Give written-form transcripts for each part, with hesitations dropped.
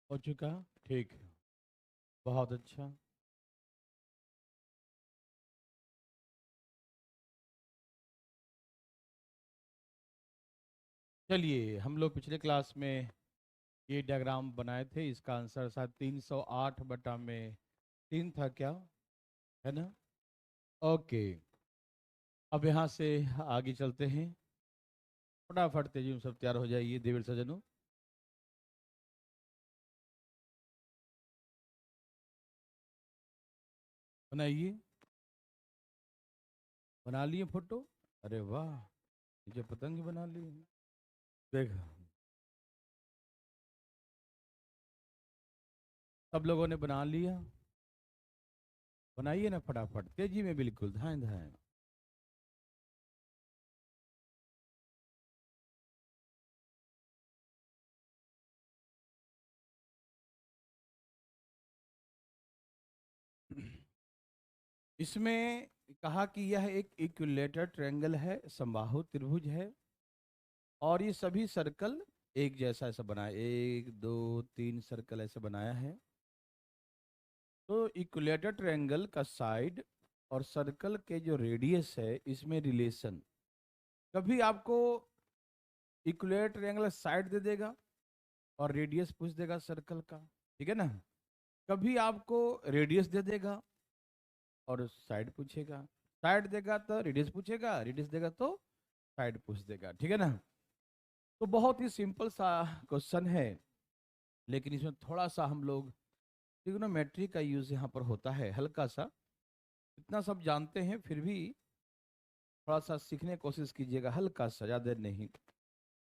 हो चुका। ठीक है। बहुत अच्छा। चलिए, हम लोग पिछले क्लास में ये डायग्राम बनाए थे। इसका आंसर शायद 308 बटा में 3 था क्या, है ना? ओके। अब यहाँ से आगे चलते हैं। फटाफट तेजी में सब तैयार हो जाइए देवर सजनों। बनाइए। बना लिए फोटो? अरे वाह, मुझे पतंग बना ली। देख, सब लोगों ने बना लिया। बनाइए ना फटाफट, तेजी में, बिल्कुल धाएं धाएं। इसमें कहा कि यह एक इक्विलेटर ट्रायंगल है, समबाहु त्रिभुज है। और ये सभी सर्कल एक जैसा ऐसा बनाया, एक दो तीन सर्कल ऐसे बनाया है। तो इक्विलेटर ट्रायंगल का साइड और सर्कल के जो रेडियस है, इसमें रिलेशन। कभी आपको इक्विलेटर ट्रायंगल साइड दे देगा और रेडियस पूछ देगा सर्कल का, ठीक है ना? कभी आपको रेडियस दे देगा और साइड पूछेगा। साइड देगा तो रेडियस पूछेगा, रेडियस देगा तो साइड पूछ देगा, ठीक है ना? तो बहुत ही सिंपल सा क्वेश्चन है, लेकिन इसमें थोड़ा सा हम लोग ट्रिग्नोमेट्री का यूज यहाँ पर होता है, हल्का सा। इतना सब जानते हैं, फिर भी थोड़ा सा सीखने की कोशिश कीजिएगा, हल्का सा, ज़्यादा नहीं।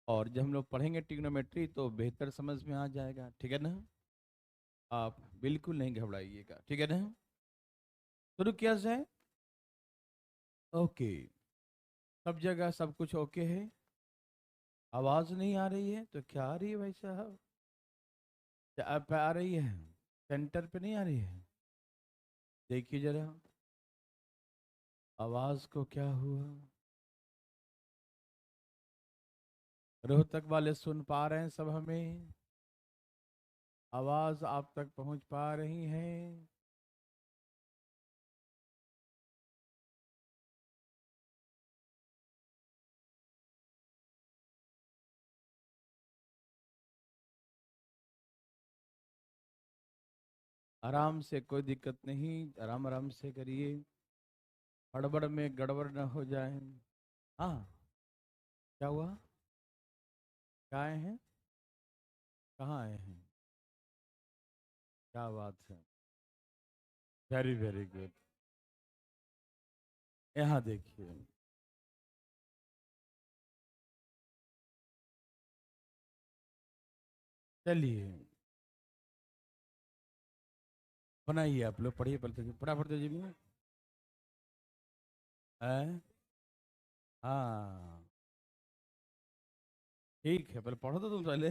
और जब हम लोग पढ़ेंगे ट्रिग्नोमेट्री तो बेहतर समझ में आ जाएगा, ठीक है ना? आप बिल्कुल नहीं घबराइएगा, ठीक है ना? शुरू किया जाए। ओके। सब जगह सब कुछ ओके है? आवाज नहीं आ रही है तो क्या आ रही है भाई साहब? क्या आप आ रही है? सेंटर पे नहीं आ रही है? देखिए जरा, आवाज को क्या हुआ? रोहतक वाले सुन पा रहे हैं सब हमें? आवाज आप तक पहुंच पा रही है? आराम से, कोई दिक्कत नहीं, आराम आराम से करिए। हड़बड़ में गड़बड़ न हो जाए। हाँ। क्या हुआ? क्या आए हैं? कहाँ आए हैं? क्या बात है! Very very good. यहाँ देखिए। चलिए, बनाइए, आप लोग पढ़िए, पढ़ते फटाफट तेजी में। हैं? हाँ, ठीक है, पहले पढ़ो तो तुम पहले।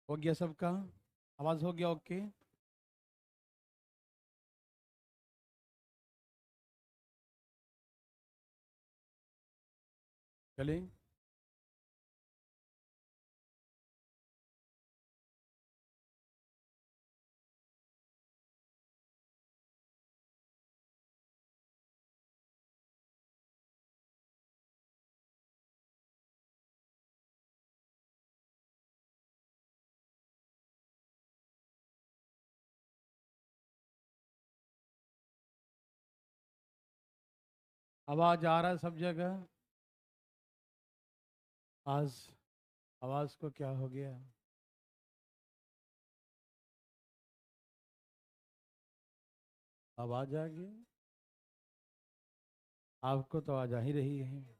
हो गया सबका? आवाज हो गया? ओके। चलिए। आवाज आ रहा है सब जगह? आज आवाज को क्या हो गया? आवाज आ गई? आपको तो आवाज आ ही रही है।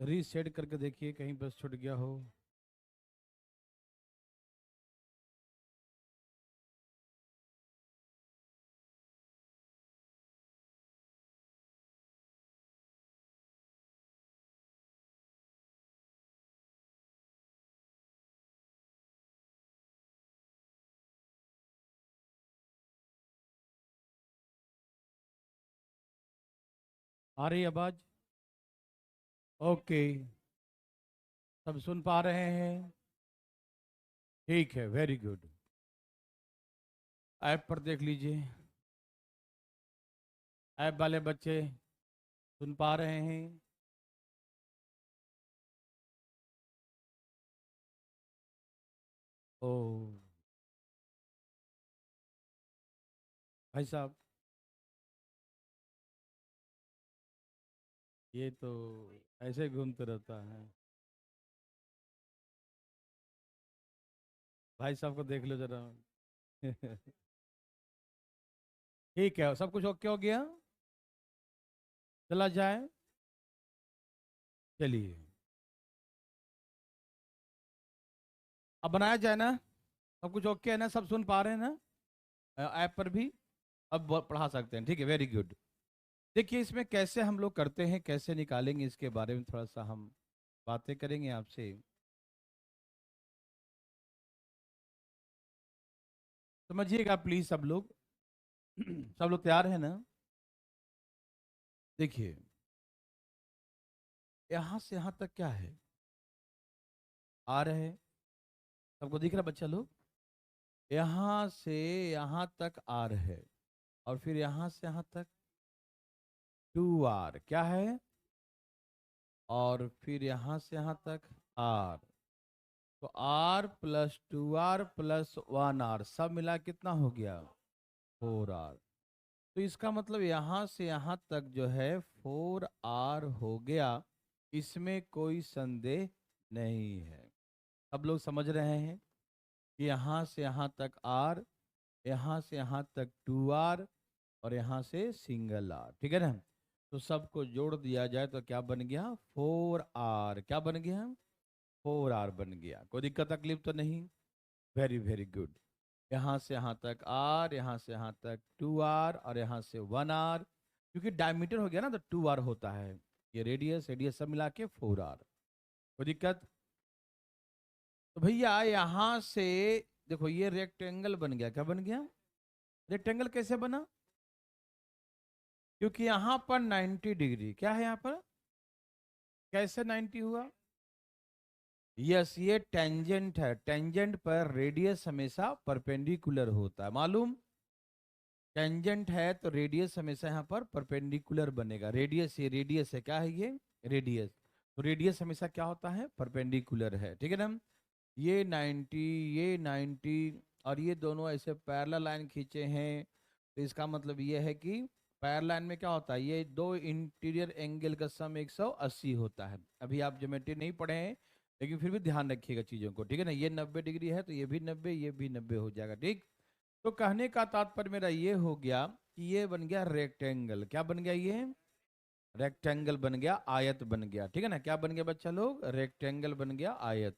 रीसेट करके देखिए, कहीं बस छूट गया हो। आ रही आवाज? ओके, सब सुन पा रहे हैं? ठीक है, वेरी गुड। ऐप पर देख लीजिए, ऐप वाले बच्चे सुन पा रहे हैं? ओ भाई साहब, ये तो ऐसे घूमते रहता है। भाई साहब को देख लो जरा। ठीक है, सब कुछ ओके हो गया? चला जाए? चलिए, अब बनाया जाए ना? सब कुछ ओके है ना? सब सुन पा रहे हैं ना? ऐप पर भी अब पढ़ा सकते हैं, ठीक है, वेरी गुड। देखिए, इसमें कैसे हम लोग करते हैं, कैसे निकालेंगे, इसके बारे में थोड़ा सा हम बातें करेंगे आपसे। समझिएगा प्लीज सब लोग। सब लोग तैयार है ना? देखिए, यहां से यहां तक क्या है? आ रहे हैं? सबको दिख रहा बच्चा लोग? यहां से यहां तक आर है, और फिर यहां से यहां तक 2r क्या है, और फिर यहां से यहां तक r। तो r+2r+1r सब मिला कितना हो गया? 4r। तो इसका मतलब यहां से यहां तक जो है 4r हो गया, इसमें कोई संदेह नहीं है। सब लोग समझ रहे हैं कि यहां से यहां तक r, यहां से यहां तक 2r, और यहां से सिंगल r, ठीक है ना? तो सबको जोड़ दिया जाए तो क्या बन गया? 4r। क्या बन गया? 4r बन गया। कोई दिक्कत तकलीफ तो नहीं? Very very good. यहाँ से यहाँ तक r, यहाँ से यहाँ तक 2r, और यहाँ से 1r। क्योंकि डायमीटर हो गया ना, तो 2r होता है। ये रेडियस रेडियस सब मिला के 4r। कोई दिक्कत? तो भैया यहाँ से देखो, ये रेक्टेंगल बन गया। क्या बन गया? रेक्टेंगल कैसे बना? क्योंकि यहाँ पर 90 डिग्री क्या है? यहाँ पर कैसे 90 हुआ? यस, ये टेंजेंट है। टेंजेंट पर रेडियस हमेशा परपेंडिकुलर होता है, मालूम? टेंजेंट है तो रेडियस हमेशा यहाँ पर परपेंडिकुलर बनेगा। रेडियस, ये रेडियस है, क्या है ये? रेडियस। तो रेडियस हमेशा क्या होता है? परपेंडिकुलर है, ठीक है ना? ये 90, ये 90, और ये दोनों ऐसे पैरेलल लाइन खींचे हैं, तो इसका मतलब ये है कि पैरेलल लाइन में क्या होता है? ये दो इंटीरियर एंगल का सम 180 होता है। अभी आप ज्योमेट्री नहीं पढ़े हैं, लेकिन फिर भी ध्यान रखिएगा चीजों को, ठीक है ना? ये 90 डिग्री है तो ये भी 90, ये भी 90 हो जाएगा, ठीक? तो कहने का तात्पर्य मेरा ये हो गया कि ये बन गया रेक्टेंगल। क्या बन गया? ये रेक्टेंगल बन गया, आयत बन गया, ठीक है ना? क्या बन गया बच्चा लोग? रेक्टेंगल बन गया, आयत।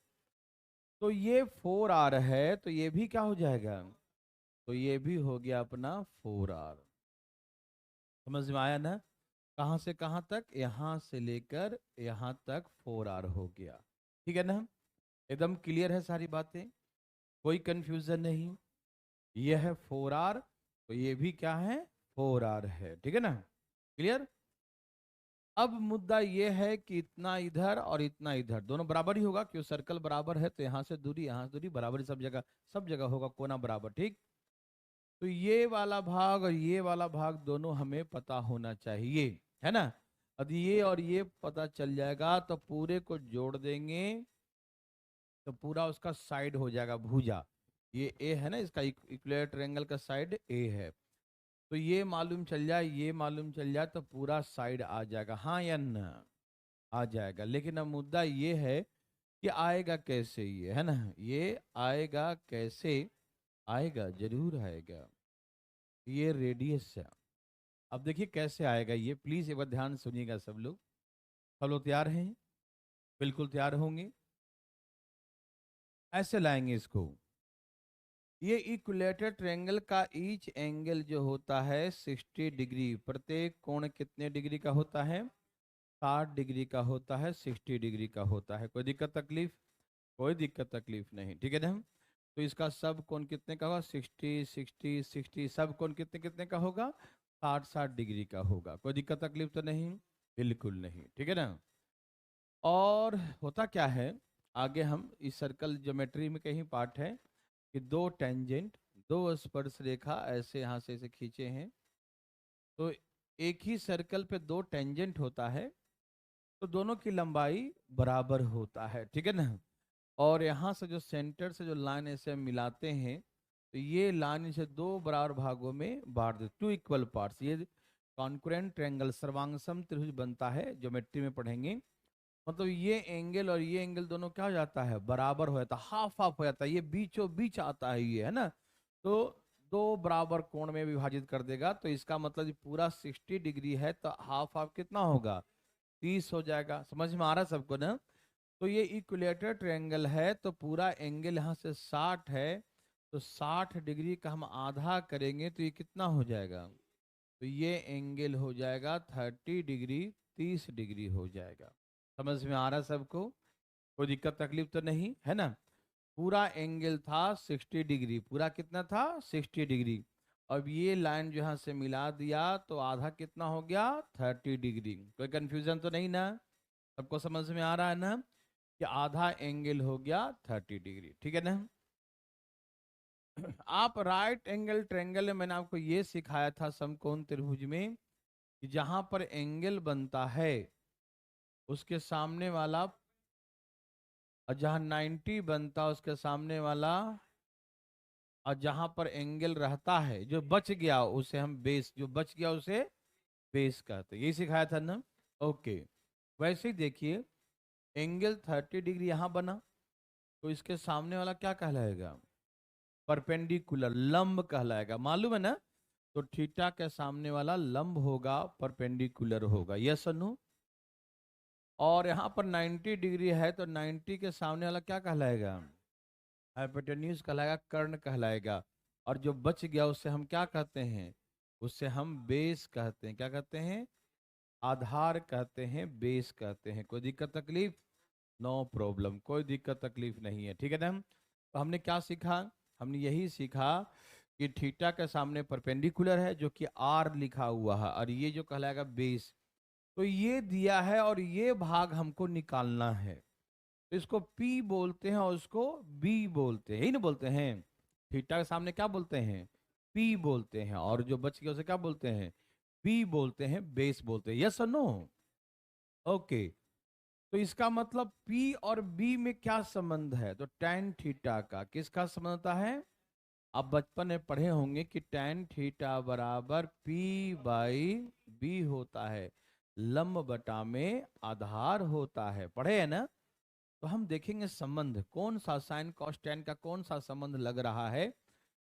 तो ये 4r है, तो ये भी क्या हो जाएगा? तो ये भी हो गया अपना 4r। समझ में आया ना? कहां से कहां तक? यहां से लेकर यहां तक 4r हो गया, ठीक है ना? एकदम क्लियर है सारी बातें? कोई कंफ्यूजन नहीं? ये है 4r, तो ये भी क्या है? 4r है, ठीक है ना? क्लियर? अब मुद्दा ये है कि इतना इधर और इतना इधर दोनों बराबर ही होगा, क्यों? सर्कल बराबर है, तो यहाँ से दूरी यहाँ से दूरी बराबर ही, सब जगह होगा कोना बराबर, ठीक? तो ये वाला भाग और ये वाला भाग दोनों हमें पता होना चाहिए, है ना? यदि ये और ये पता चल जाएगा तो पूरे को जोड़ देंगे, तो पूरा उसका साइड हो जाएगा भुजा। ये ए है ना, इसका इक्विलेटरल ट्रायंगल का साइड ए है। तो ये मालूम चल जाए, ये मालूम चल जाए, तो पूरा साइड आ जाएगा, हाँ या ना? आ जाएगा। लेकिन अब मुद्दा ये है कि आएगा कैसे, ये है ना? ये आएगा कैसे? आएगा, जरूर आएगा। ये रेडियस है। अब देखिए कैसे आएगा ये, प्लीज एक बार ध्यान से सुनिएगा सब लोग। सब लोग तैयार हैं? बिल्कुल तैयार होंगे। ऐसे लाएंगे इसको। ये इक्विलेटरल ट्रायंगल का ईच एंगल जो होता है 60 डिग्री। प्रत्येक कोण कितने डिग्री का होता है? 60 डिग्री का होता है, 60 डिग्री का होता है। कोई दिक्कत तकलीफ? कोई दिक्कत तकलीफ नहीं, ठीक है ना? तो इसका सब कोण कितने का होगा? 60 60 60। सब कोण कितने कितने का होगा? 60 डिग्री का होगा। कोई दिक्कत तकलीफ तो नहीं? बिल्कुल नहीं, ठीक है ना। और होता क्या है, आगे हम इस सर्कल ज्योमेट्री में कहीं पार्ट है कि दो टेंजेंट, दो स्पर्श रेखा ऐसे यहाँ से ऐसे खींचे हैं, तो एक ही सर्कल पे दो टेंजेंट होता है, तो दोनों की लंबाई बराबर होता है, ठीक है ना। और यहाँ से जो सेंटर से जो लाइन ऐसे मिलाते हैं, तो ये लाइन इसे दो बराबर भागों में बांट दे, टू इक्वल पार्ट्स। ये कॉन्करेंट ट्रायंगल सर्वांगसम त्रिभुज बनता है, ज्योमेट्री में पढ़ेंगे। मतलब ये एंगल और ये एंगल दोनों क्या हो जाता है, बराबर हो जाता है, हाफ हाफ हो जाता है, ये बीचों बीच आता है, ये है ना। तो दो बराबर कोण में विभाजित कर देगा, तो इसका मतलब ये पूरा 60 डिग्री है, तो हाफ हाफ कितना होगा, 30 हो जाएगा। समझ में आ रहा है सबको ना। तो ये इक्विलेटर ट्रायंगल है, तो पूरा एंगल यहाँ से 60 है, तो 60 डिग्री का हम आधा करेंगे तो ये कितना हो जाएगा, तो ये एंगल हो जाएगा 30 डिग्री, 30 डिग्री हो जाएगा। समझ में आ रहा है सबको? कोई दिक्कत तकलीफ तो नहीं है ना। पूरा एंगल था 60 डिग्री, पूरा कितना था, 60 डिग्री। अब ये लाइन जो यहाँ से मिला दिया, तो आधा कितना हो गया, 30 डिग्री। कोई कंफ्यूजन तो नहीं ना? सबको समझ में आ रहा है ना कि आधा एंगल हो गया 30 डिग्री, ठीक है ना। आप राइट एंगल ट्रायंगल में मैंने आपको ये सिखाया था समकोण त्रिभुज में कि जहां पर एंगल बनता है उसके सामने वाला, और जहां 90 बनता है उसके सामने वाला, और जहां पर एंगल रहता है जो बच गया उसे हम बेस, जो बच गया उसे बेस कहते हैं। यही सिखाया था ना। ओके, वैसे ही देखिए, एंगल 30 डिग्री यहां बना, तो इसके सामने वाला क्या कहलाएगा, परपेंडिकुलर, लंब कहलाएगा, मालूम है ना। तो थीटा के सामने वाला लंब होगा, परपेंडिकुलर होगा, यस और नो। और यहाँ पर 90 डिग्री है, तो 90 के सामने वाला क्या कहलाएगा, हाइपोटेन्यूज कहलाएगा, कर्ण कहलाएगा। और जो बच गया उससे हम क्या कहते हैं, उससे हम बेस कहते हैं। क्या कहते हैं, आधार कहते हैं, बेस कहते हैं। कोई दिक्कत तकलीफ? नो प्रॉब्लम, कोई दिक्कत तकलीफ नहीं है, ठीक है ना। तो हमने क्या सीखा, हमने यही सीखा कि थीटा के सामने परपेंडिकुलर है जो कि आर लिखा हुआ है, और ये जो कहलाएगा बेस। तो ये दिया है और ये भाग हमको निकालना है, तो इसको P बोलते हैं और उसको B बोलते हैं, यही ना बोलते हैं। थीटा के सामने क्या बोलते हैं, P बोलते हैं, और जो बच गया उसे क्या बोलते हैं, B बोलते हैं, बेस बोलते हैं, यस और नो। ओके, तो इसका मतलब P और B में क्या संबंध है, तो tan थीटा का किसका संबंध होता है। आप बचपन में पढ़े होंगे कि tan थीटा बराबर P बाई B होता है, लंब बटा में आधार होता है, पढ़े है ना। तो हम देखेंगे संबंध कौन सा, साइन कॉस टेन का कौन सा संबंध लग रहा है,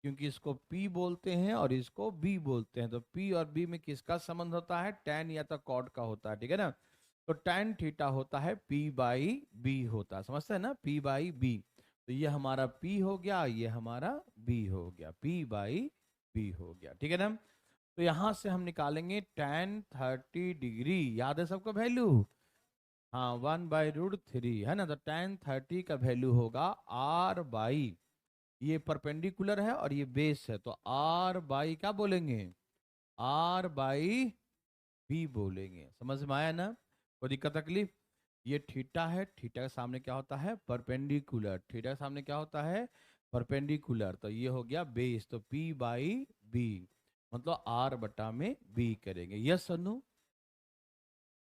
क्योंकि इसको P बोलते हैं और इसको B बोलते हैं। तो P और B में किसका संबंध होता है, tan या तो कॉट का होता है, ठीक है ना। तो tan थीटा होता है P बाई B होता है, समझते हैं ना, P बाई B। तो ये हमारा P हो गया, ये हमारा B हो गया, P बाई B हो गया, ठीक है ना। तो यहां से हम निकालेंगे tan 30 डिग्री, याद है सबको वैल्यू, हाँ 1/√3 है ना। तो tan 30 का वैल्यू होगा R बाई, ये परपेंडिकुलर है और ये बेस है, तो R बाई क्या बोलेंगे, R बाई B बोलेंगे। समझ में आया ना, कोई दिक्कत तकलीफ। ये थीटा है, थीटा के सामने क्या होता है, परपेंडिकुलर, थीटा के सामने क्या होता है, परपेंडिकुलर। तो ये हो गया बेस, तो P बाई B, मतलब R बटा में B करेंगे, यस और नो।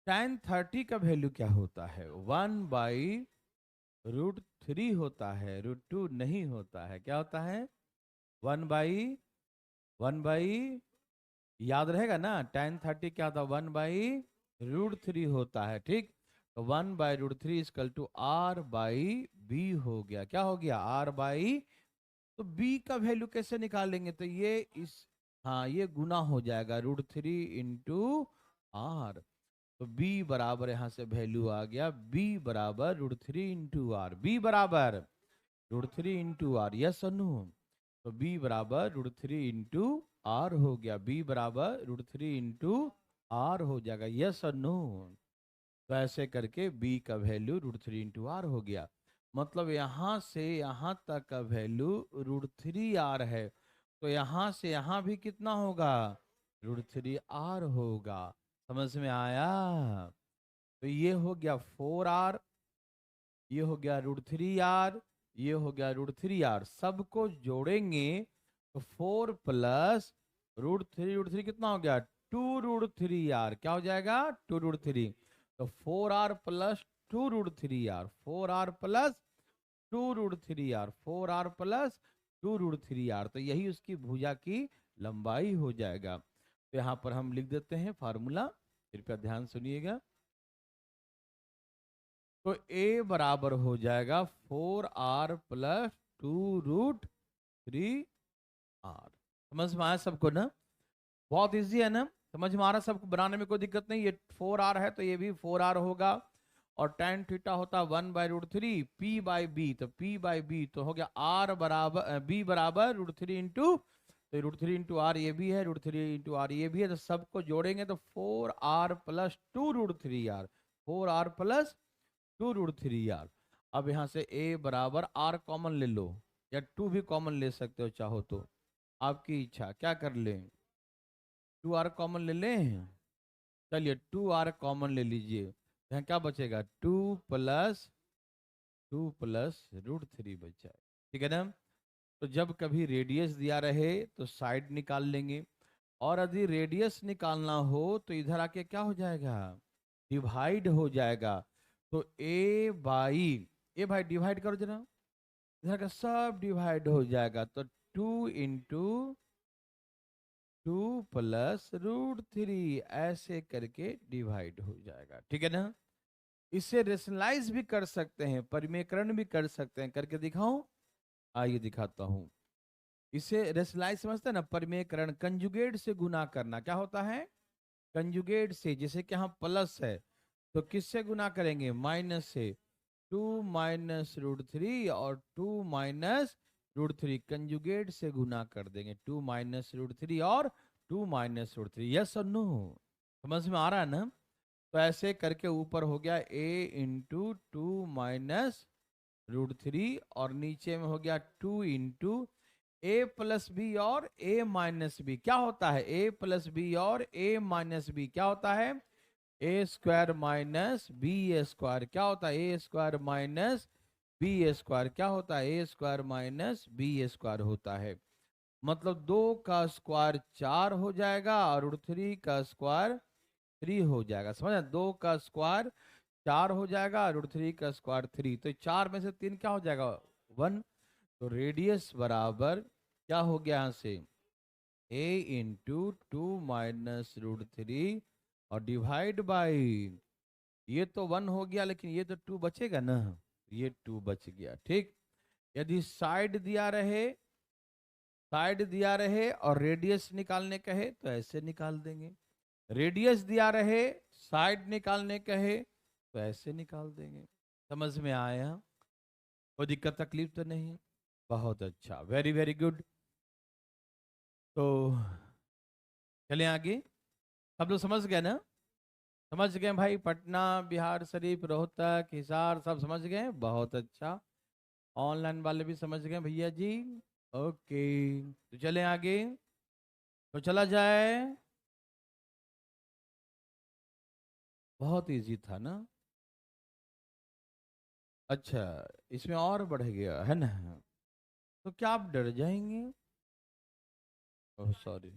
tan 30 का वैल्यू क्या होता है, 1/√3 होता है, √2 नहीं होता है, क्या होता है, 1/1, याद रहेगा ना, tan 30 क्या होता है, 1/√3 होता है, ठीक। तो 1/√3 equal to R by B हो गया, क्या हो गया, R बाई। तो B का वैल्यू कैसे निकालेंगे, तो ये इस, हाँ ये गुना हो जाएगा, √3 इंटू R। तो B बराबर यहां से वैल्यू आ गया, B बराबर √3 इंटू आर, B बराबर √3 इंटू आर, यस और नो। तो B बराबर √3 इंटू आर हो गया, B बराबर √3 इंटू आर हो जाएगा, यस और नो। तो ऐसे करके B का वैल्यू √3 इंटू आर हो गया। मतलब यहां से यहां तक का वैल्यू √3 आर है, तो यहां से यहां भी कितना होगा, √3r होगा। समझ में आया? तो ये हो गया 4r, ये हो गया √3r, ये हो गया √3r, सबको जोड़ेंगे तो 4 प्लस √3 कितना हो गया? 2√3r। क्या हो जाएगा? 2√3। तो 4r plus 2√3r, 4r plus 2√3r, 4r plus 2√3r। तो यही उसकी भुजा की लंबाई हो जाएगा। तो यहाँ पर हम लिख देते हैं फार्मूला, कृपया ध्यान सुनिएगा। तो A बराबर हो जाएगा 4r प्लस 2√3r। समझ में आया सबको ना? बहुत इजी है ना? समझ में आ रहा सबको? बनाने में कोई दिक्कत नहीं। ये 4r है तो ये भी 4r होगा, और tan थीटा होता 1/√3 p बाई बी, तो p बाई बी तो हो गया r बराबर b बराबर √3 इंटू, तो √3 इंटू आर ये भी है, √3 इंटू आर ये भी है, तो सबको जोड़ेंगे तो 4r plus 2√3r, 4r plus 2√3r। अब यहाँ से a बराबर r कॉमन ले लो, या 2 भी कॉमन ले सकते हो चाहो तो, आपकी इच्छा। क्या कर लें? 2r कॉमन ले लें? चलिए 2r कॉमन ले लीजिए। यहाँ क्या बचेगा? 2 प्लस √3 बच जाए। ठीक है ना? तो जब कभी रेडियस दिया रहे तो साइड निकाल लेंगे, और यदि रेडियस निकालना हो तो इधर आके क्या हो जाएगा? डिवाइड हो जाएगा। तो ए भाई डिवाइड करो जरा, इधर का सब डिवाइड हो जाएगा। तो 2 × 2 प्लस √3 ऐसे करके डिवाइड हो जाएगा। ठीक है ना? इसे रेशनलाइज भी कर सकते हैं, परिमेयकरण भी कर सकते हैं। करके दिखाऊं? आइए दिखाता हूं। इसे रेशनलाइज समझते हैं ना? परिमेयकरण, कंजुगेट से गुना करना। क्या होता है? कंजुगेट से। जैसे कि यहाँ प्लस है तो किससे गुना करेंगे? माइनस से। 2 - √3 और 2 - √3 कंजुगेट से गुना कर देंगे। 2 - √3 और 2 - √3। यस और नो? समझ में आ रहा है ना? तो ऐसे करके ऊपर हो गया a × 2 - √3, और नीचे में हो गया 2 × a प्लस बी और a माइनस बी। क्या होता है? a प्लस बी और a माइनस बी क्या होता है? ए स्क्वायर माइनस बी स्क्वायर। क्या होता है? ए स्क्वायर माइनस बी स्क्वायर। क्या होता है? ए स्क्वायर माइनस बी स्क्वायर होता है। मतलब 2 का स्क्वायर 4 हो जाएगा और √3 का स्क्वायर 3 हो जाएगा। समझ? 2 का स्क्वायर 4 हो जाएगा, √3 का स्क्वायर 3। तो 4 में से 3 क्या हो जाएगा? 1। तो रेडियस बराबर क्या हो गया यहाँ से? a × 2 - √3 और डिवाइड बाई, ये तो 1 हो गया लेकिन ये तो 2 बचेगा ना, ये 2 बच गया। ठीक? यदि साइड दिया रहे और रेडियस निकालने कहे तो ऐसे निकाल देंगे। रेडियस दिया रहे, साइड निकालने कहे तो ऐसे निकाल देंगे। समझ में आया? कोई दिक्कत तकलीफ तो नहीं? बहुत अच्छा, वेरी वेरी गुड। तो चलें आगे। सब लोग समझ गए ना? समझ गए भाई? पटना, बिहार शरीफ, रोहतक, हिसार सब समझ गए? बहुत अच्छा। ऑनलाइन वाले भी समझ गए भैया जी? ओके। तो चलें आगे। तो चला जाए। बहुत इजी था ना? अच्छा, इसमें और बढ़ गया है ना? तो क्या आप डर जाएंगे? Oh sorry.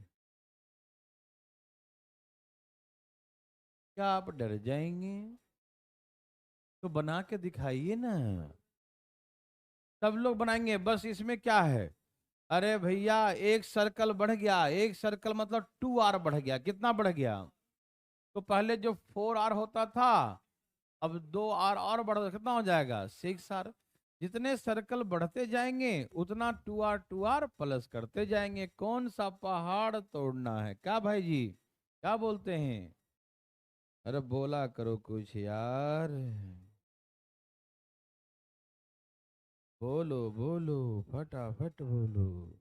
क्या आप डर जाएंगे? तो बना के दिखाइए ना। सब लोग बनाएंगे, बस इसमें क्या है? अरे भैया एक सर्कल बढ़ गया, एक सर्कल मतलब 2r बढ़ गया। कितना बढ़ गया? तो पहले जो 4r होता था, अब 2r और बढ़, कितना हो जाएगा? 6r। जितने सर्कल बढ़ते जाएंगे उतना 2r प्लस करते जाएंगे। कौन सा पहाड़ तोड़ना है? क्या भाई जी? क्या बोलते हैं? अरे बोला करो कुछ यार। बोलो बोलो, फटाफट बोलो।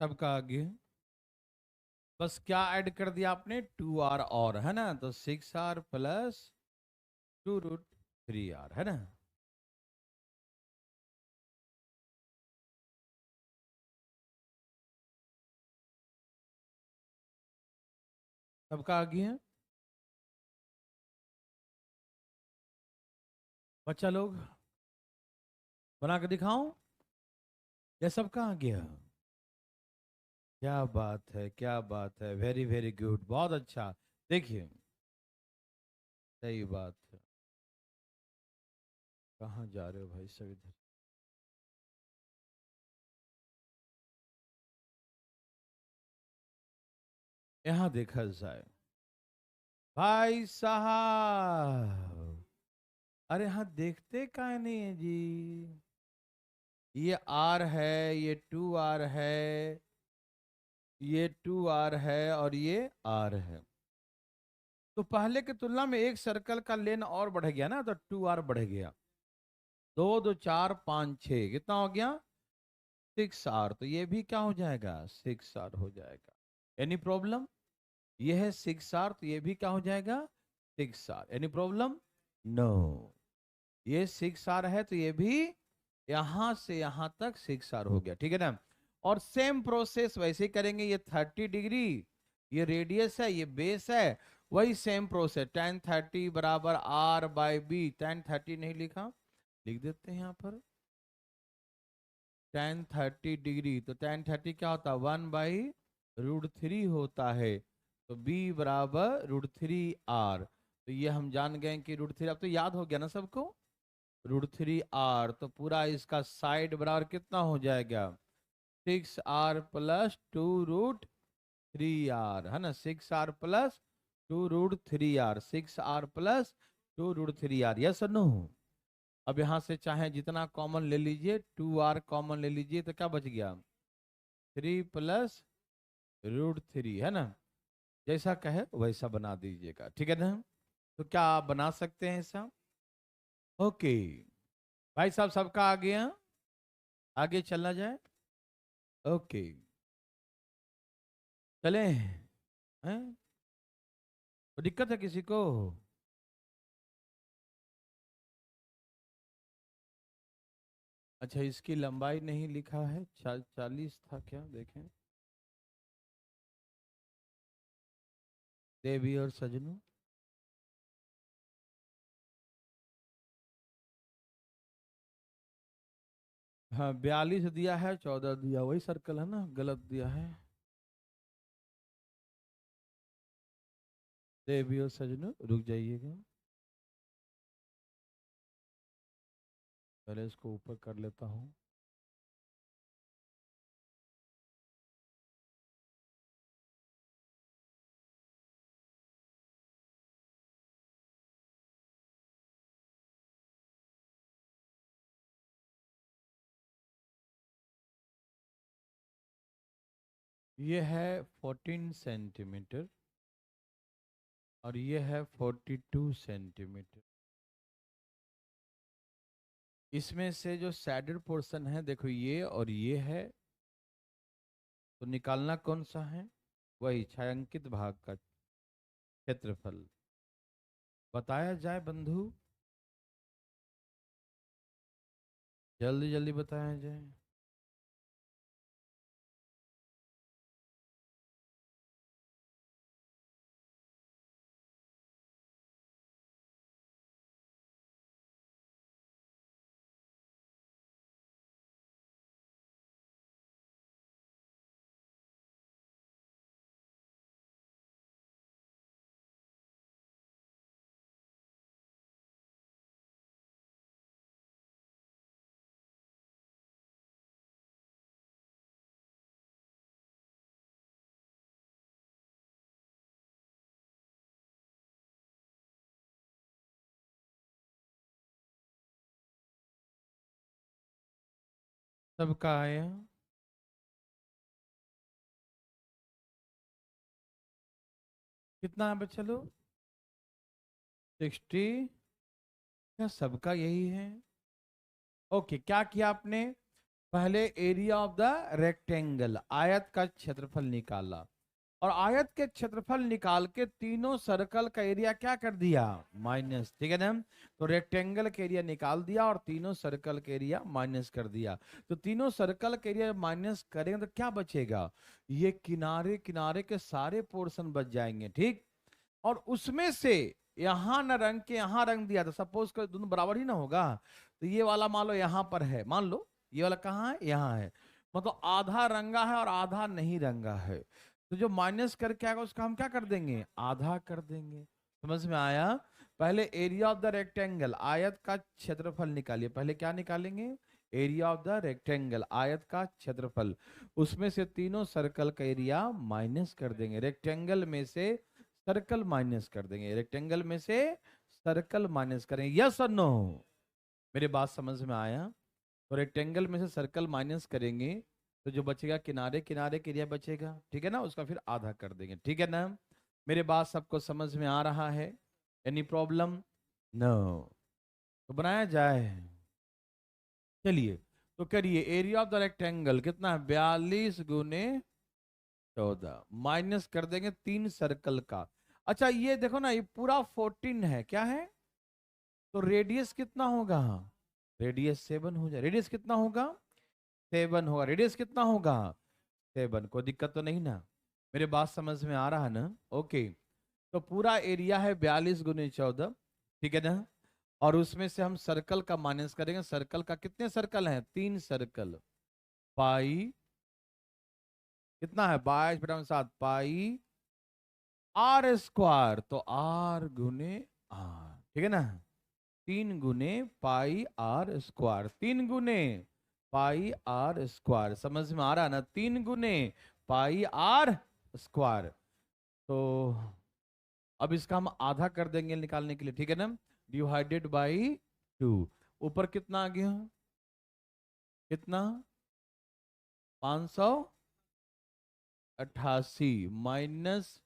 सबका आगे बस क्या ऐड कर दिया आपने, 2r और, है ना, तो 6r प्लस 2√3r, है ना। सबका आगे है बच्चा लोग, बना के दिखाऊं, ये सबका आगे है। क्या बात है, क्या बात है, वेरी वेरी गुड, बहुत अच्छा। देखिए, सही बात है। कहाँ जा रहे हो भाई सब इधर। यहाँ देखा जाए भाई साहब, अरे हाँ देखते काहे नहीं है जी। ये आर है, ये 2r है, ये 2r है और ये r है। तो पहले की तुलना में एक सर्कल का लेन और बढ़ गया ना, तो 2r बढ़ गया। 2 2 4 5 6 कितना हो गया, 6r। तो ये भी क्या हो जाएगा, 6r हो जाएगा। एनी प्रॉब्लम, ये है 6r, तो ये भी क्या हो जाएगा, 6r। Any problem, no. ये 6r है तो ये भी यहां से यहां तक 6r हो गया, ठीक है ना। और सेम प्रोसेस वैसे ही करेंगे। ये 30 डिग्री, ये रेडियस है, ये बेस है, वही सेम प्रोसेस। tan 30 बराबर r/b। tan 30 नहीं लिखा, लिख देते हैं यहाँ पर। tan 30 डिग्री, तो tan 30 क्या होता है, 1/√3 होता है। तो b बराबर √3r। तो ये हम जान गए कि √3, अब तो याद हो गया ना सबको, √3r। तो पूरा इसका साइड बराबर कितना हो जाएगा, 6r प्लस 2√3r, है ना। 6r plus 2√3r, 6r plus 2√3r, yes और नो। अब यहां से चाहे जितना कॉमन ले लीजिए, 2r कॉमन ले लीजिए, तो क्या बच गया, 3 + √3, है ना। जैसा कहे वैसा बना दीजिएगा, ठीक है ना। तो क्या आप बना सकते हैं ऐसा, ओके। भाई साहब सबका आ गया, आगे चलना जाए, ओके। चले हैं, तो दिक्कत है किसी को। अच्छा, इसकी लंबाई नहीं लिखा है, 40 था क्या, देखें। देवी और सजनों, हाँ 42 दिया है, 14 दिया, वही सर्कल है ना, गलत दिया है। देवी और सजनों रुक जाइएगा, पहले इसको ऊपर कर लेता हूँ। ये है 14 सेंटीमीटर और ये है 42 सेंटीमीटर। इसमें से जो सैडर पोर्शन है, देखो ये और ये है, तो निकालना कौन सा है, वही छायांकित भाग का क्षेत्रफल। बताया जाए बंधु, जल्दी जल्दी बताया जाए। सबका आया, कितना है बच्चा लोग, 60। क्या सबका यही है, ओके। क्या किया आपने, पहले एरिया ऑफ द रेक्टेंगल, आयत का क्षेत्रफल निकाला, और आयत के क्षेत्रफल निकाल के तीनों सर्कल का एरिया क्या कर दिया, माइनस, ठीक है ना। तो रेक्टेंगल का एरिया निकाल दिया और तीनों सर्कल का एरिया माइनस कर दिया। तो तीनों सर्कल का एरिया माइनस करेंगे तो क्या बचेगा, ये किनारे किनारे के सारे पोर्शन बच जाएंगे, ठीक। और उसमें से यहां न रंग के यहां रंग दिया, तो सपोज कर दोनों बराबर ही ना होगा। तो ये वाला मान लो यहां पर है, मान लो ये वाला कहाँ है, यहाँ है, मतलब आधा रंगा है और आधा नहीं रंगा है। तो जो माइनस करके आएगा उसका हम क्या कर देंगे, आधा कर देंगे। समझ में आया। पहले एरिया ऑफ द रेक्टेंगल, आयत का क्षेत्रफल निकालिए। पहले क्या निकालेंगे, एरिया ऑफ द रेक्टेंगल, आयत का क्षेत्रफल। उसमें से तीनों सर्कल का एरिया माइनस कर देंगे, रेक्टेंगल में से सर्कल माइनस कर देंगे, रेक्टेंगल में से सर्कल माइनस करेंगे। यस और नो, मेरी बात समझ में आया। तो रेक्टेंगल में से सर्कल माइनस करेंगे तो जो बचेगा किनारे किनारे के एरिया बचेगा, ठीक है ना, उसका फिर आधा कर देंगे, ठीक है ना। मेरे बात सबको समझ में आ रहा है, एनी प्रॉब्लम, नो। तो बनाया जाए, चलिए तो करिए। एरिया ऑफ द रेक्टेंगल कितना है, 42 × 14, माइनस कर देंगे तीन सर्कल का। अच्छा ये देखो ना, ये पूरा 14 है, क्या है, तो रेडियस कितना होगा, रेडियस 7 हो जाए, रेडियस कितना होगा, 7 होगा, रेडियस कितना होगा, 7। कोई दिक्कत तो नहीं ना, मेरे बात समझ में आ रहा है ना, ओके। तो पूरा एरिया है 42 × 14, ठीक है ना। और उसमें से हम सर्कल का माइनस करेंगे, सर्कल का कितने सर्कल हैं, 3 सर्कल, पाई कितना है, 22/7 पाई आर स्क्वायर, तो आर गुने आर, ठीक है ना, 3 × pi r square, 3 × pi r square, समझ में आ रहा है ना, 3 × पाई आर स्क्वायर। तो अब इसका हम आधा कर देंगे निकालने के लिए, ठीक है ना, डिवाइडेड बाई 2। ऊपर कितना आ गया, कितना, 588 माइनस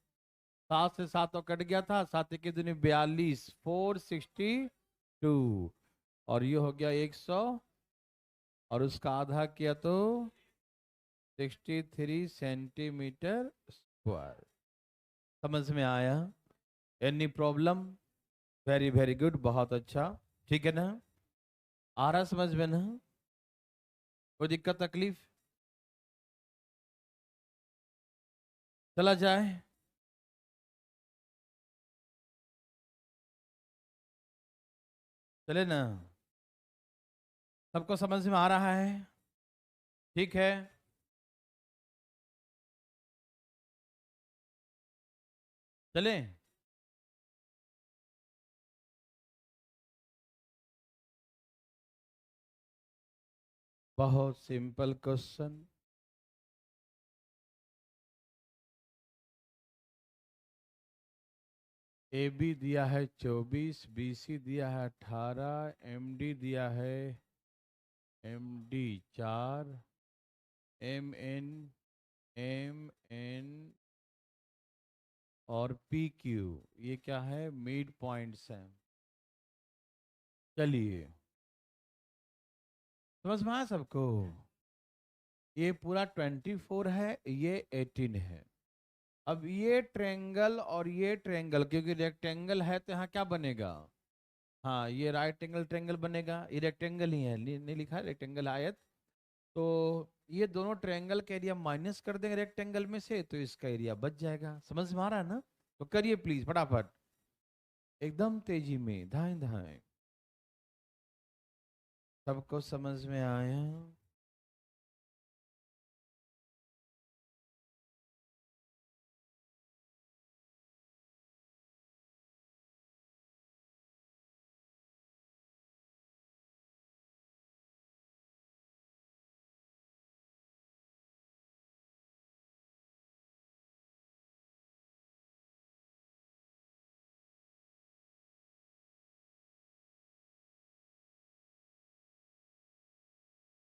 7 से 7 तो कट गया था, 7 × 1 = 42, 462, और ये हो गया 100, और उसका आधा किया तो 63 सेंटीमीटर स्क्वायर। समझ में आया, any problem, very very good, बहुत अच्छा, ठीक है ना, आ रहा समझ में ना, कोई दिक्कत तकलीफ, चला जाए, चले ना, सबको समझ में आ रहा है, ठीक है, चले। बहुत सिंपल क्वेश्चन, ए बी दिया है 24, बी सी दिया है 18, एम डी दिया है एम डी 4, एम एन और पी क्यू, ये क्या है, मिड पॉइंट्स हैं। चलिए समझ में आया सबको, ये पूरा 24 है, ये 18 है। अब ये ट्रेंगल और ये ट्रेंगल, क्योंकि रेक्टेंगल है तो यहाँ क्या बनेगा, हाँ ये राइट एंगल ट्रेंगल बनेगा, ये रेक्टेंगल ही है, नहीं लिखा है रेक्टेंगल आयत। तो ये दोनों ट्रायंगल का एरिया माइनस कर देंगे रेक्टेंगल में से, तो इसका एरिया बच जाएगा। समझ में आ रहा है ना, तो करिए प्लीज फटाफट, एकदम तेजी में, धाएं धाएं, सबको समझ में आया।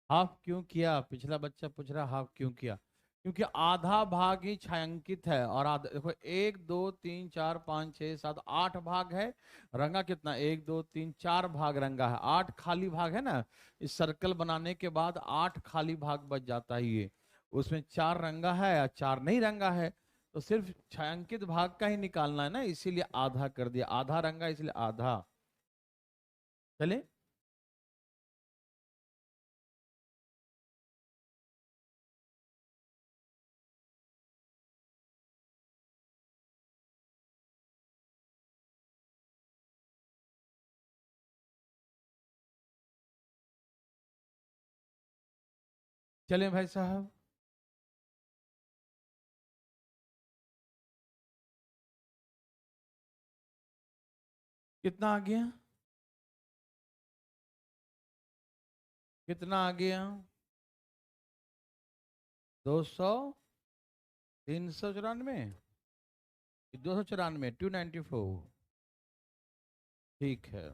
हाफ क्यों किया, पिछला बच्चा पूछ रहा हाफ क्यों किया। क्योंकि आधा भाग ही छायांकित है और आधा देखो 1 2 3 4 5 6 7 8 भाग है। रंगा कितना 1 2 3 4 भाग रंगा है, 8 खाली भाग है ना। इस सर्कल बनाने के बाद 8 खाली भाग बच जाता है ये। उसमें 4 रंगा है या 4 नहीं रंगा है, तो सिर्फ छायांकित भाग का ही निकालना है ना, इसीलिए आधा कर दिया, आधा रंगा इसलिए आधा। चले चले भाई साहब। कितना आ गया, कितना आ गया? 200, 394, 294, 294। ठीक है।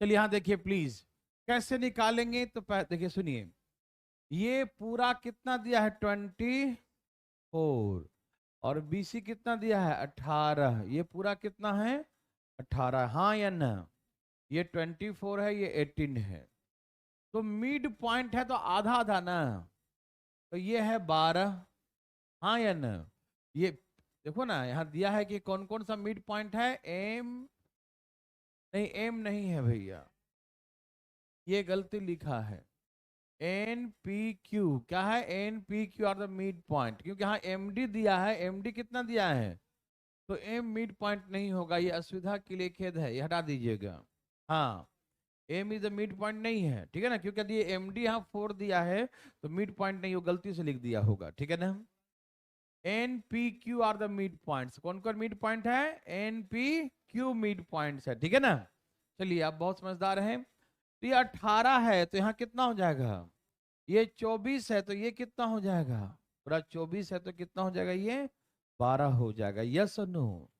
चलिए यहाँ देखिए प्लीज, कैसे निकालेंगे तो देखिए सुनिए, ये पूरा कितना दिया है 24, और बीसी कितना दिया है 18, ये पूरा कितना है 18, हाँ या ना? ये 24 है, ये 18 है, तो मिड पॉइंट है तो आधा आधा ना, तो ये है 12, हाँ या ना? ये देखो ना, यहाँ दिया है कि कौन कौन सा मिड पॉइंट है, एम नहीं, एम नहीं है भैया, ये गलती लिखा है। एन पी क्यू क्या है, N P Q R the mid point, क्योंकि यहाँ एम डी दिया है, एम डी कितना दिया है, तो एम मिड पॉइंट नहीं होगा, ये असुविधा के लिए खेद है, ये हटा दीजिएगा। हाँ, M is the mid point नहीं है, ठीक है ना, क्योंकि यदि एम डी यहाँ 4 दिया है तो मिड पॉइंट नहीं, हो गलती से लिख दिया होगा, ठीक है ना। N P Q R the mid points, कौन कौन मिड पॉइंट है, N P Q mid points है, ठीक है ना। चलिए आप बहुत समझदार हैं। तो ये 18 है तो यहाँ कितना हो जाएगा, ये 24 है तो ये कितना हो जाएगा, पूरा 24 है तो कितना हो जाएगा, ये 12 हो जाएगा, यस और नो?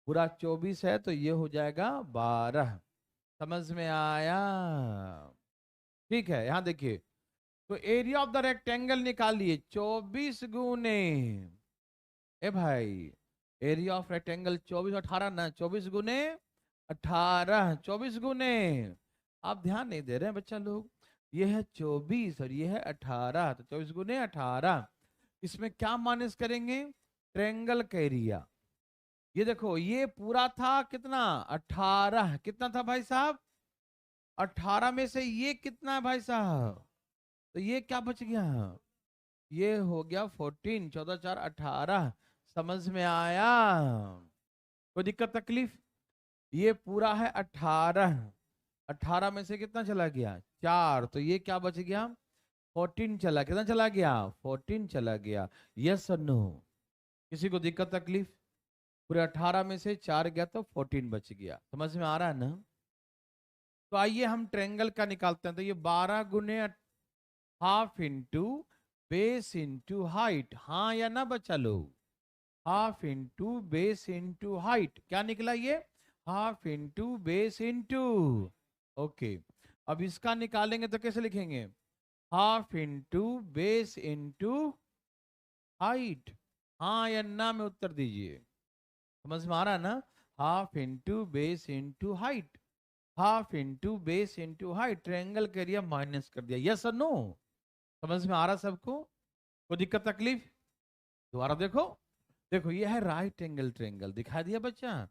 पूरा 24 है तो ये हो जाएगा 12, समझ में आया? ठीक है, यहाँ देखिए, तो एरिया ऑफ द रेक्टेंगल निकालिए, 24 गुने, ए भाई, एरिया ऑफ रेक्टेंगल 24, 18 ना, 24 गुने 18, 24 गुने, आप ध्यान नहीं दे रहे हैं बच्चा लोग, ये है 24 और ये है 18, तो 24 गुने 18, इसमें क्या माइनस करेंगे, ट्रेंगल का एरिया। ये देखो ये पूरा था कितना 18, कितना था भाई साहब 18 में से ये कितना है भाई साहब, तो ये क्या बच गया, ये हो गया 14, 14 4 18, समझ में आया? कोई दिक्कत तकलीफ? ये पूरा है 18, 18 में से कितना चला गया 4, तो ये क्या बच गया 14 चला, कितना चला गया 14 चला गया, यस और नो? किसी को दिक्कत तकलीफ? पूरे 18 में से 4 गया तो 14 बच गया, समझ में आ रहा है ना? तो आइए हम ट्रेंगल का निकालते हैं, तो ये 12 गुने half into base into height, हाँ या ना बच्चा लोग, half into base into height, क्या निकला ये, half into base into, okay. अब इसका निकालेंगे तो कैसे लिखेंगे, half into base into height, हाँ या ना में उत्तर दीजिए, समझ में आ रहा है ना? Half into base into height, half into base into height, triangle का एरिया माइनस कर दिया, यस और नो? समझ में आ रहा सबको? कोई दिक्कत तकलीफ? दोबारा देखो, देखो ये है राइट एंगल ट्रायंगल, दिखा दिया बच्चा,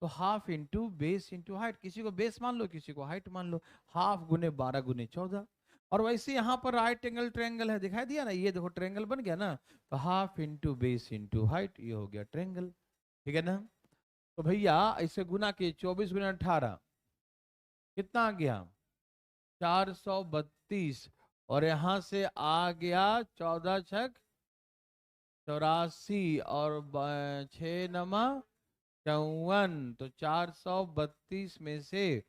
तो half into base into height, किसी को बेस मान लो किसी को हाइट मान लो, हाफ गुने 12 गुने 14, और वैसे यहाँ पर राइट एंगल ट्रायंगल है, दिखाई दिया ना, ये देखो ट्रायंगल बन गया ना, तो half into base into height, ये हो गया ट्रायंगल, ठीक है ना। तो भैया इसे गुना किए, 24 गुना 18 कितना आ गया 432, और यहां से आ गया 14 छक 84, और 6 नमा 54, तो 432 में से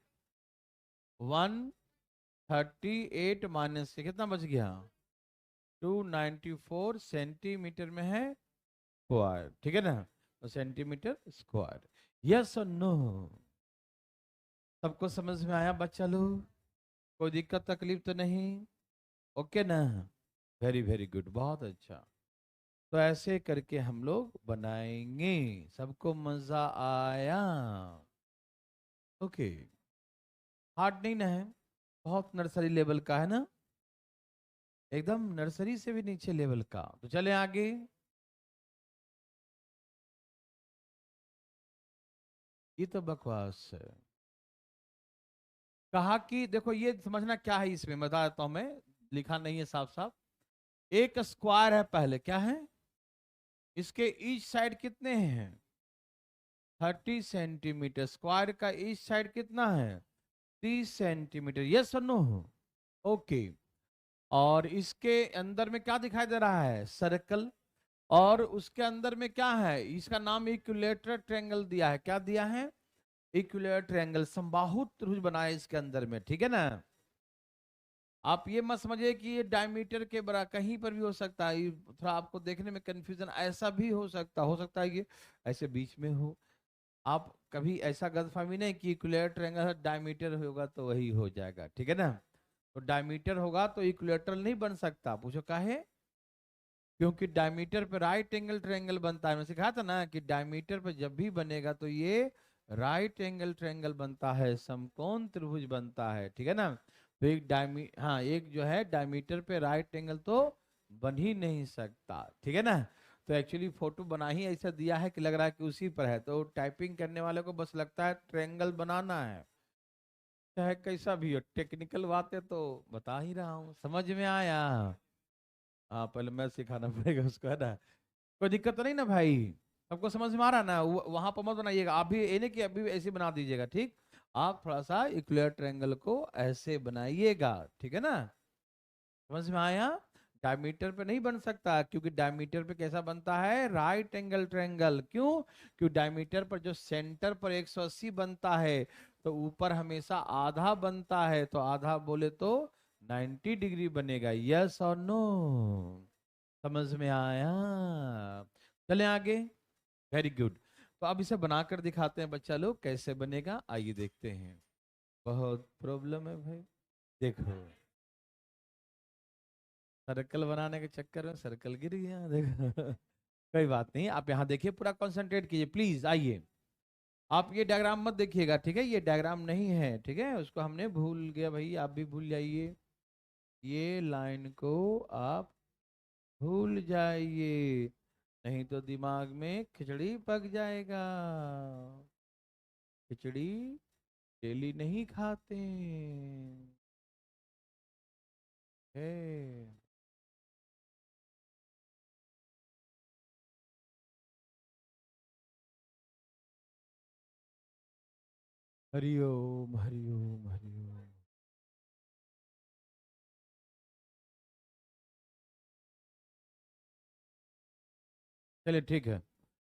138 माइनस से कितना बच गया 294 सेंटीमीटर में है स्क्वायर, ठीक है ना, तो सेंटीमीटर स्क्वायर, यस और नो? सबको समझ में आया बच्चा लोग? कोई दिक्कत तकलीफ तो नहीं? ओके ना? वेरी वेरी गुड, बहुत अच्छा। तो ऐसे करके हम लोग बनाएंगे। सबको मजा आया? ओके। हार्ड नहीं ना है, बहुत नर्सरी लेवल का है ना, एकदम नर्सरी से भी नीचे लेवल का। तो चले आगे। ये तो बकवास है। कहा कि देखो ये समझना क्या है, इसमें बता देता हूं मैं, लिखा नहीं है साफ साफ। एक स्क्वायर है, पहले क्या है, इसके ईच साइड कितने हैं, 30 सेंटीमीटर। स्क्वायर का ईच साइड कितना है, 30 सेंटीमीटर। यस और नो? ओके। और इसके अंदर में क्या दिखाई दे रहा है, सर्कल। और उसके अंदर में क्या है, इसका नाम इक्विलेटरल ट्रायंगल दिया है। क्या दिया है, इक्विलेटरल ट्रायंगल, समबाहु त्रिभुज बना है इसके अंदर में, ठीक है ना। आप ये मत समझिए कि ये डायमीटर के बराबर, कहीं पर भी हो सकता है, थोड़ा आपको देखने में कंफ्यूजन ऐसा भी हो सकता है ये ऐसे बीच में हो। आप कभी ऐसा गलतफहमी नहीं कि इक्विलेटरल ट्रायंगल डायमीटर होगा तो वही हो जाएगा, ठीक है ना। तो डायमीटर होगा तो इक्विलेटरल नहीं बन सकता। पूछो काहे, क्योंकि डायमीटर पे राइट एंगल ट्रायंगल बनता है। मैं सिखाया था ना कि डायमीटर पे जब भी बनेगा तो ये राइट एंगल ट्रायंगल बनता है, समकोण त्रिभुज बनता है, ठीक है ना। तो एक जो है डायमीटर पे राइट एंगल तो बन ही नहीं सकता, ठीक है ना। तो एक्चुअली फोटो बना ही ऐसा दिया है कि लग रहा है कि उसी पर है, तो टाइपिंग करने वाले को बस लगता है ट्रायंगल बनाना है, चाहे कैसा भी हो। टेक्निकल बातें तो बता ही रहा हूँ, समझ में आया। हाँ, पहले मैं सिखाना पड़ेगा उसको, है ना। कोई दिक्कत तो नहीं ना भाई, सबको समझ में आ रहा ना। वहां पर मत बनाइएगा, आप भी ये नहीं कि अभी भी ऐसे बना दीजिएगा, ठीक। आप थोड़ा सा इक्विलेटरल ट्रायंगल को ऐसे बनाइएगा, ठीक है ना। समझ में आया। डायमीटर पे नहीं बन सकता, क्योंकि डायमीटर पे कैसा बनता है, राइट एंगल ट्रायंगल। क्यों, क्योंकि डायमीटर पर जो सेंटर पर 180 बनता है, तो ऊपर हमेशा आधा बनता है, तो आधा बोले तो 90 डिग्री बनेगा। यस और नो? समझ में आया? चलें आगे। Very good. तो अब इसे बनाकर दिखाते हैं बच्चा लोग, कैसे बनेगा, आइए देखते हैं। बहुत प्रॉब्लम है भाई, देखो सर्कल बनाने के चक्कर में सर्कल गिर गया, देखो। कोई बात नहीं, आप यहाँ देखिए, पूरा कंसंट्रेट कीजिए प्लीज। आइए, आप ये डायग्राम मत देखिएगा, ठीक है, ये डायग्राम नहीं है, ठीक है, उसको हमने भूल गया भाई, आप भी भूल जाइए, ये लाइन को आप भूल जाइए, नहीं तो दिमाग में खिचड़ी पक जाएगा। खिचड़ी डेली नहीं खाते है। हरिओम हरिओम हरिओम। चलिए ठीक है,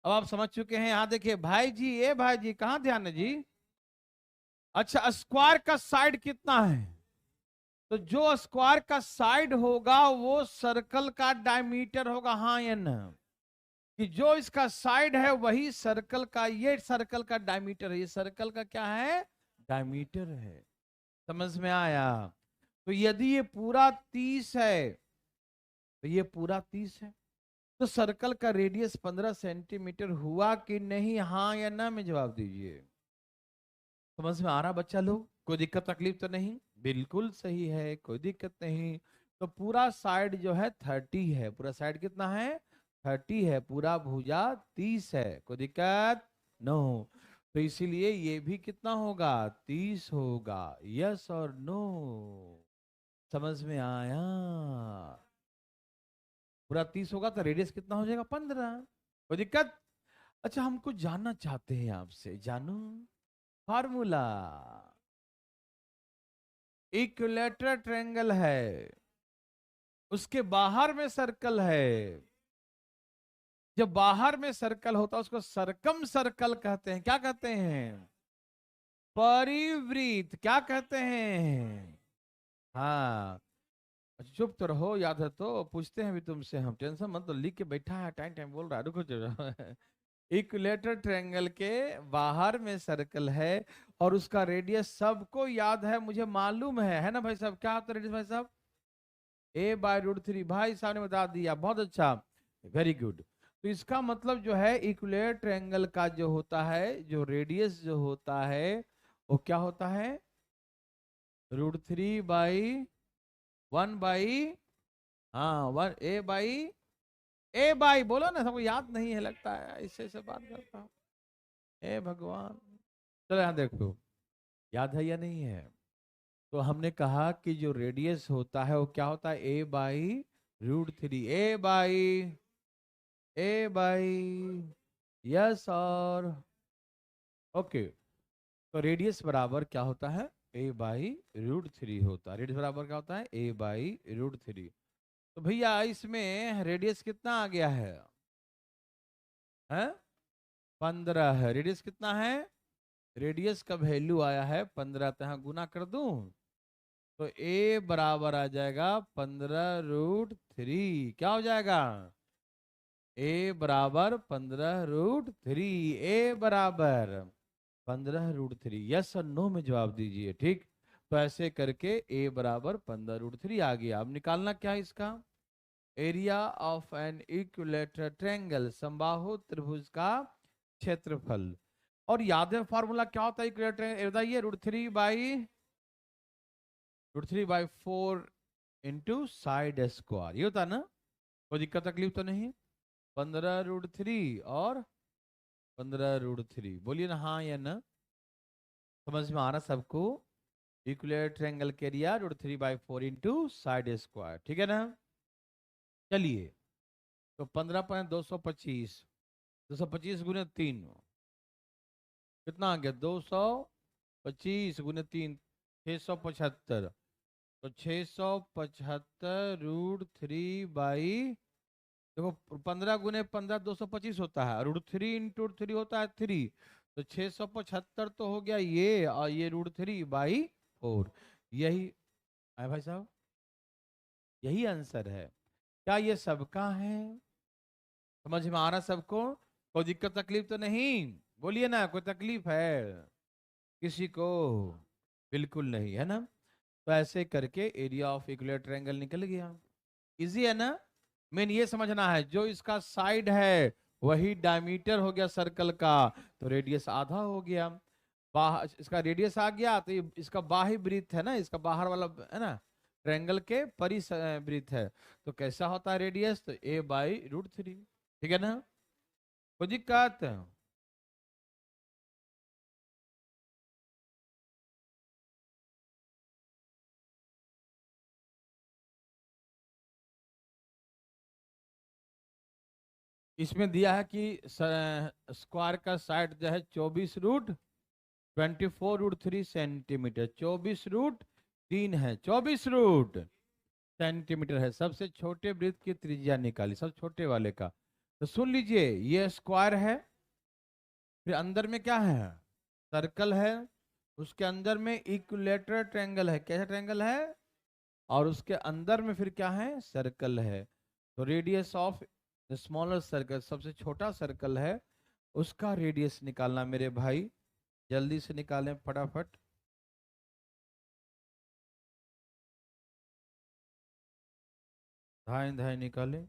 अब आप समझ चुके हैं। यहाँ देखिए भाई जी, ए भाई जी, कहाँ ध्यान है जी। अच्छा, स्क्वायर का साइड कितना है, तो जो स्क्वायर का साइड होगा वो सर्कल का डायमीटर होगा, हाँ या ना। कि जो इसका साइड है वही सर्कल का, ये सर्कल का डायमीटर है, ये सर्कल का क्या है, डायमीटर है। समझ में आया। तो यदि ये पूरा 30 है, तो ये पूरा 30 है, तो सर्कल का रेडियस 15 सेंटीमीटर हुआ कि नहीं, हाँ या ना में जवाब दीजिए। समझ में आ रहा बच्चा लोग, कोई दिक्कत तकलीफ तो नहीं, बिल्कुल सही है, कोई दिक्कत नहीं। तो पूरा साइड जो है 30 है, पूरा साइड कितना है, 30 है, पूरा भुजा 30 है, कोई दिक्कत नो। तो इसीलिए ये भी कितना होगा, 30 होगा। यस और नो? समझ में आया। पूरा 30 होगा तो रेडियस कितना हो जाएगा, 15। कोई दिक्कत? अच्छा, हम कुछ जानना चाहते हैं आपसे, जानू फार्मूला। इक्विलेटरल ट्रायंगल है, उसके बाहर में सर्कल है। जब बाहर में सर्कल होता है उसको सरकम सर्कल कहते हैं। क्या कहते हैं, परिवृत्त। क्या कहते हैं, हाँ। अच्छा, चुप तो रहो, याद है तो पूछते हैं भी तुमसे हम, टेंशन मत, तो लिख के बैठा है, टाइम टाइम बोल रहा है, रुको जरा। इक्विलेटरल ट्रायंगल के बाहर में सर्कल है, और उसका रेडियस सबको याद है, मुझे मालूम है ना भाई साहब, क्या होता है रेडियस भाई साहब, a/√3। भाई साहब ने बता दिया, बहुत अच्छा, वेरी गुड। तो इसका मतलब जो है इक्विलेटरल एंगल का जो होता है, जो रेडियस जो होता है वो क्या होता है, √3/1 हाँ 1 a बाई बोलो ना, सबको याद नहीं है लगता है, इससे बात करता हूँ। ए भगवान, चलो यहाँ देखो, याद है या नहीं है। तो हमने कहा कि जो रेडियस होता है वो क्या होता है, a/√3, ए बाई यस और ओके। तो रेडियस बराबर क्या होता है, a/√3 होता है। रेडियस बराबर क्या होता है, a/√3। तो भैया इसमें रेडियस कितना आ गया है 15 है। रेडियस कितना है, रेडियस का वैल्यू आया है 15, तो यहाँ गुना कर दूं तो a बराबर आ जाएगा 15√3। क्या हो जाएगा, a बराबर 15√3, a बराबर 15√3। यस और नो में जवाब दीजिए, ठीक। तो ऐसे करके a बराबर 15√3 आ गया। अब निकालना क्या है इसका, area of an equilateral triangle, समबाहु त्रिभुज का क्षेत्रफल। और याद है फॉर्मूला क्या होता है इक्विलेटरल, बताइए, √3/4 इंटू साइड स्क्वायर, ये होता है ना। कोई दिक्कत तकलीफ तो नहीं, 15√3 और 15√3, बोलिए ना हाँ या ना। समझ में आ रहा सबको, इक्विलेटरल ट्रायंगल के एरिया √3/4 इंटू साइड स्क्वायर, ठीक है ना। चलिए, तो 15 × 225, 225 × 3 कितना आ गया, 225 × 3 675। तो 675√3 देखो 15 × 15 225 होता है, √3 × 3 होता है 3। तो 675 तो हो गया ये, और ये √3/4, यही है भाई साहब, यही आंसर है। क्या ये सबका है, समझ में आ रहा सबको, कोई दिक्कत तकलीफ तो नहीं, बोलिए ना कोई तकलीफ है किसी को, बिल्कुल नहीं है ना। तो ऐसे करके एरिया ऑफ इक्विलेटरल ट्रायंगल निकल गया। इजी है ना। मेन ये समझना है, जो इसका साइड है वही डायमीटर हो गया सर्कल का, तो रेडियस आधा हो गया। बाहर इसका रेडियस आ गया, तो ये इसका बाह्य वृत्त है ना, इसका बाहर वाला है ना, ट्रायंगल के परिवृत्त है। तो कैसा होता है रेडियस, तो a/√3, ठीक है ना। कोई दिक्कत, इसमें दिया है कि स्क्वायर का साइड जो है 24√24√3 सेंटीमीटर, 24√3 है, 24√सेंटीमीटर है। सबसे छोटे वृत्त की त्रिज्या निकाली, सब छोटे वाले का। तो सुन लीजिए, ये स्क्वायर है, फिर अंदर में क्या है, सर्कल है, उसके अंदर में इक्विलेटरल ट्रायंगल है, कैसा ट्रायंगल है, और उसके अंदर में फिर क्या है, सर्कल है। तो रेडियस ऑफ स्मॉलर सर्कल, सबसे छोटा सर्कल है, उसका रेडियस निकालना मेरे भाई, जल्दी से निकालें फटाफट। धाए धाए निकालें।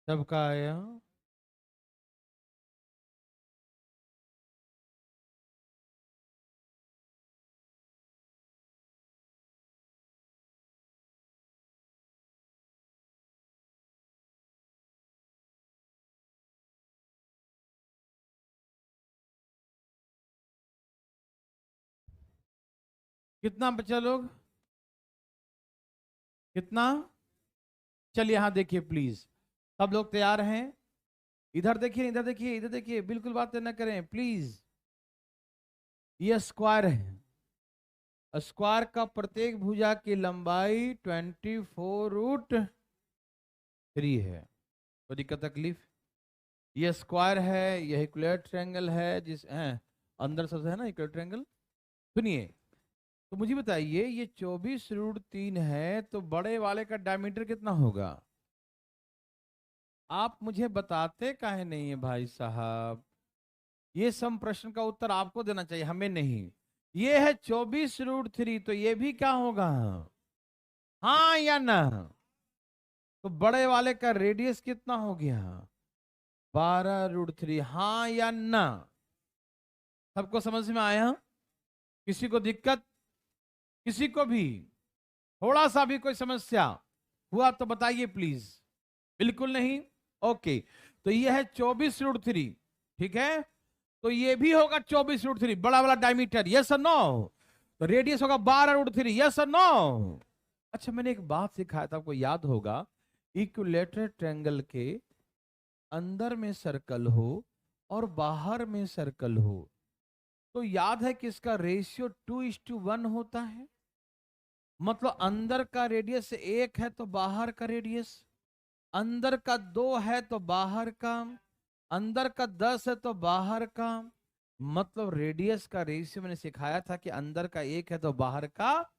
सबका आया, कितना बच्चा लोग, कितना? चलिए यहां देखिए प्लीज, सब लोग तैयार हैं? इधर देखिए, इधर देखिए, इधर देखिए, बिल्कुल बात न करें प्लीज। ये स्क्वायर है, स्क्वायर का प्रत्येक भुजा की लंबाई 24√3 है। कोई दिक्कत तकलीफ? ये स्क्वायर है, यह इक्विलेटरल ट्रायंगल है, जिस है अंदर सबसे है ना इक्विलेटरल ट्रायंगल। सुनिए, तो मुझे बताइए, ये 24√3 है, तो बड़े वाले का डायमीटर कितना होगा? आप मुझे बताते काहे नहीं है भाई साहब? ये सम प्रश्न का उत्तर आपको देना चाहिए, हमें नहीं। ये है 24√3, तो ये भी क्या होगा? हाँ या ना? तो बड़े वाले का रेडियस कितना हो गया? 12√3, हाँ या ना? सबको समझ में आया? किसी को दिक्कत? किसी को भी थोड़ा सा भी कोई समस्या हुआ तो बताइए प्लीज। बिल्कुल नहीं? ओके, तो ये है 24√3, ठीक है? तो ये भी होगा 24√3, बड़ा वाला डायमीटर, यस और नो? तो रेडियस होगा 12√3, यस और नो? अच्छा, मैंने एक बात सिखाया था, आपको याद होगा, इक्विलेटरल ट्रायंगल के अंदर में सर्कल हो और बाहर में सर्कल हो, तो याद है कि इसका रेशियो 2:1 होता है। मतलब अंदर का रेडियस 1 है तो बाहर का रेडियस, अंदर का 2 है तो बाहर का, अंदर का 10 है तो बाहर का। मतलब रेडियस का रेशियो मैंने सिखाया था कि अंदर का 1 है तो बाहर का,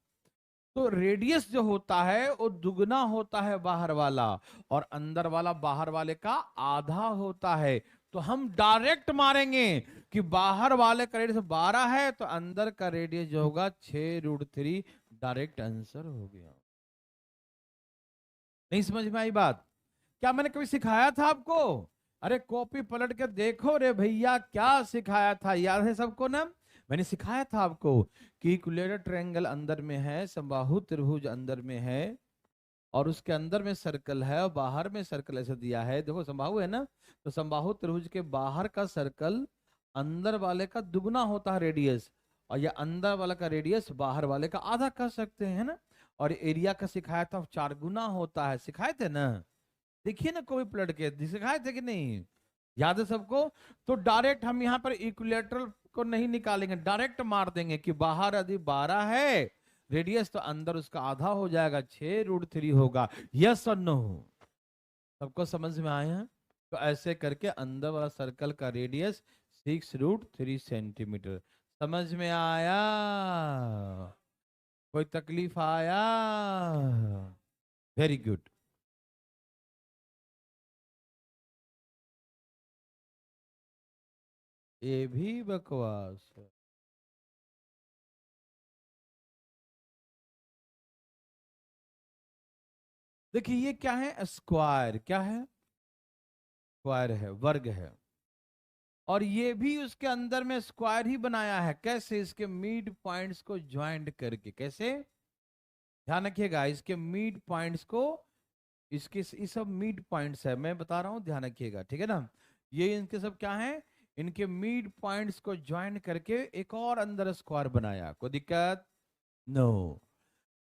तो रेडियस जो होता है वो दुगना होता है बाहर वाला, और अंदर वाला बाहर वाले का आधा होता है। तो हम डायरेक्ट मारेंगे कि बाहर वाले का रेडियस 12 है तो अंदर का रेडियस जो होगा 6√3। डायरेक्ट आंसर हो गया। नहीं समझ में आई बात? क्या मैंने कभी सिखाया था आपको? अरे कॉपी पलट के देखो रे भैया, क्या सिखाया था, याद है सबको ना? मैंने सिखाया था आपको कि इक्विलेटरल ट्रायंगल अंदर में है, समबाहु त्रिभुज अंदर में है, और उसके अंदर में सर्कल है और बाहर में सर्कल ऐसे दिया है। देखो समबाहु है ना, तो समबाहु त्रिभुज के बाहर का सर्कल अंदर वाले का दुगना होता है रेडियस, और ये अंदर वाला का रेडियस बाहर वाले का आधा कर सकते हैं ना। और एरिया का सिखाया था 4 गुना होता है, सिखाए थे ना? देखिए ना, कोई पलट के सिखाए थे कि नहीं? याद है सबको? तो डायरेक्ट हम यहाँ पर इक्विलेटरल को नहीं निकालेंगे, डायरेक्ट मार देंगे कि बाहर यदि 12 है रेडियस, तो अंदर उसका आधा हो जाएगा, 6√3 होगा। यस और नो? सबको समझ में आया? तो ऐसे करके अंदर वाला सर्कल का रेडियस 6√3 सेंटीमीटर। समझ में आया? कोई तकलीफ आया? Very good. ये भी बकवास है। देखिए ये क्या है, स्क्वायर, क्या है? स्क्वायर है, वर्ग है। और ये भी उसके अंदर में स्क्वायर ही बनाया है। कैसे? इसके मिड पॉइंट्स को ज्वाइंट करके। कैसे? ध्यान रखिएगा, इसके मिड पॉइंट्स को, इसके ये सब मिड पॉइंट्स है, मैं बता रहा हूं, ध्यान रखिएगा, ठीक है ना? ये इनके सब क्या है, इनके मिड पॉइंट्स को ज्वाइंट करके एक और अंदर स्क्वायर बनाया। कोई दिक्कत? नो।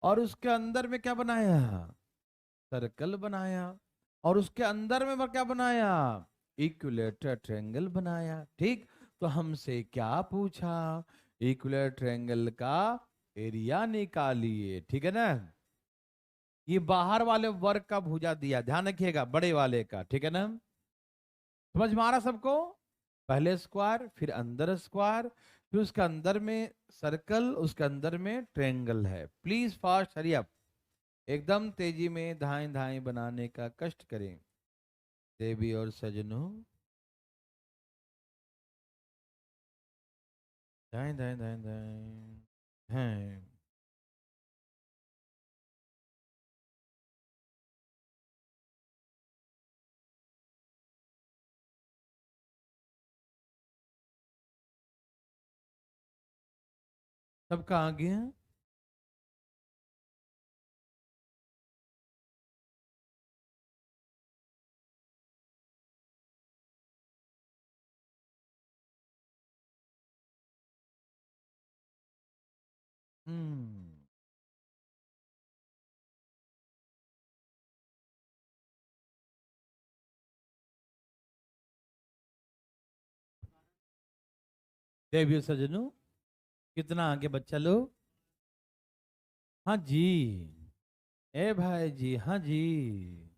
और उसके अंदर में क्या बनाया? सर्कल बनाया। और उसके अंदर में क्या बनाया? इक्विलेटरल ट्रायंगल बनाया। ठीक, तो हमसे क्या पूछा? इक्विलेटरल ट्रायंगल का एरिया निकालिए, ठीक है ना? ये बाहर वाले वर्ग का भुजा दिया, ध्यान रखिएगा, बड़े वाले का, ठीक है ना? समझ में आ रहा सबको? पहले स्क्वायर, फिर अंदर स्क्वायर, फिर उसके अंदर में सर्कल, उसके अंदर में ट्रायंगल है। प्लीज फास्ट हरी अप, एकदम तेजी में धाएं धाएं बनाने का कष्ट करें देवी और सजनों। धाएं धाएं धाएं धाएं हैं। सब कहाँ गए हैं? देवियों सजनों, कितना आगे बच्चा लोग? हाँ जी। ए भाई जी, हाँ जी,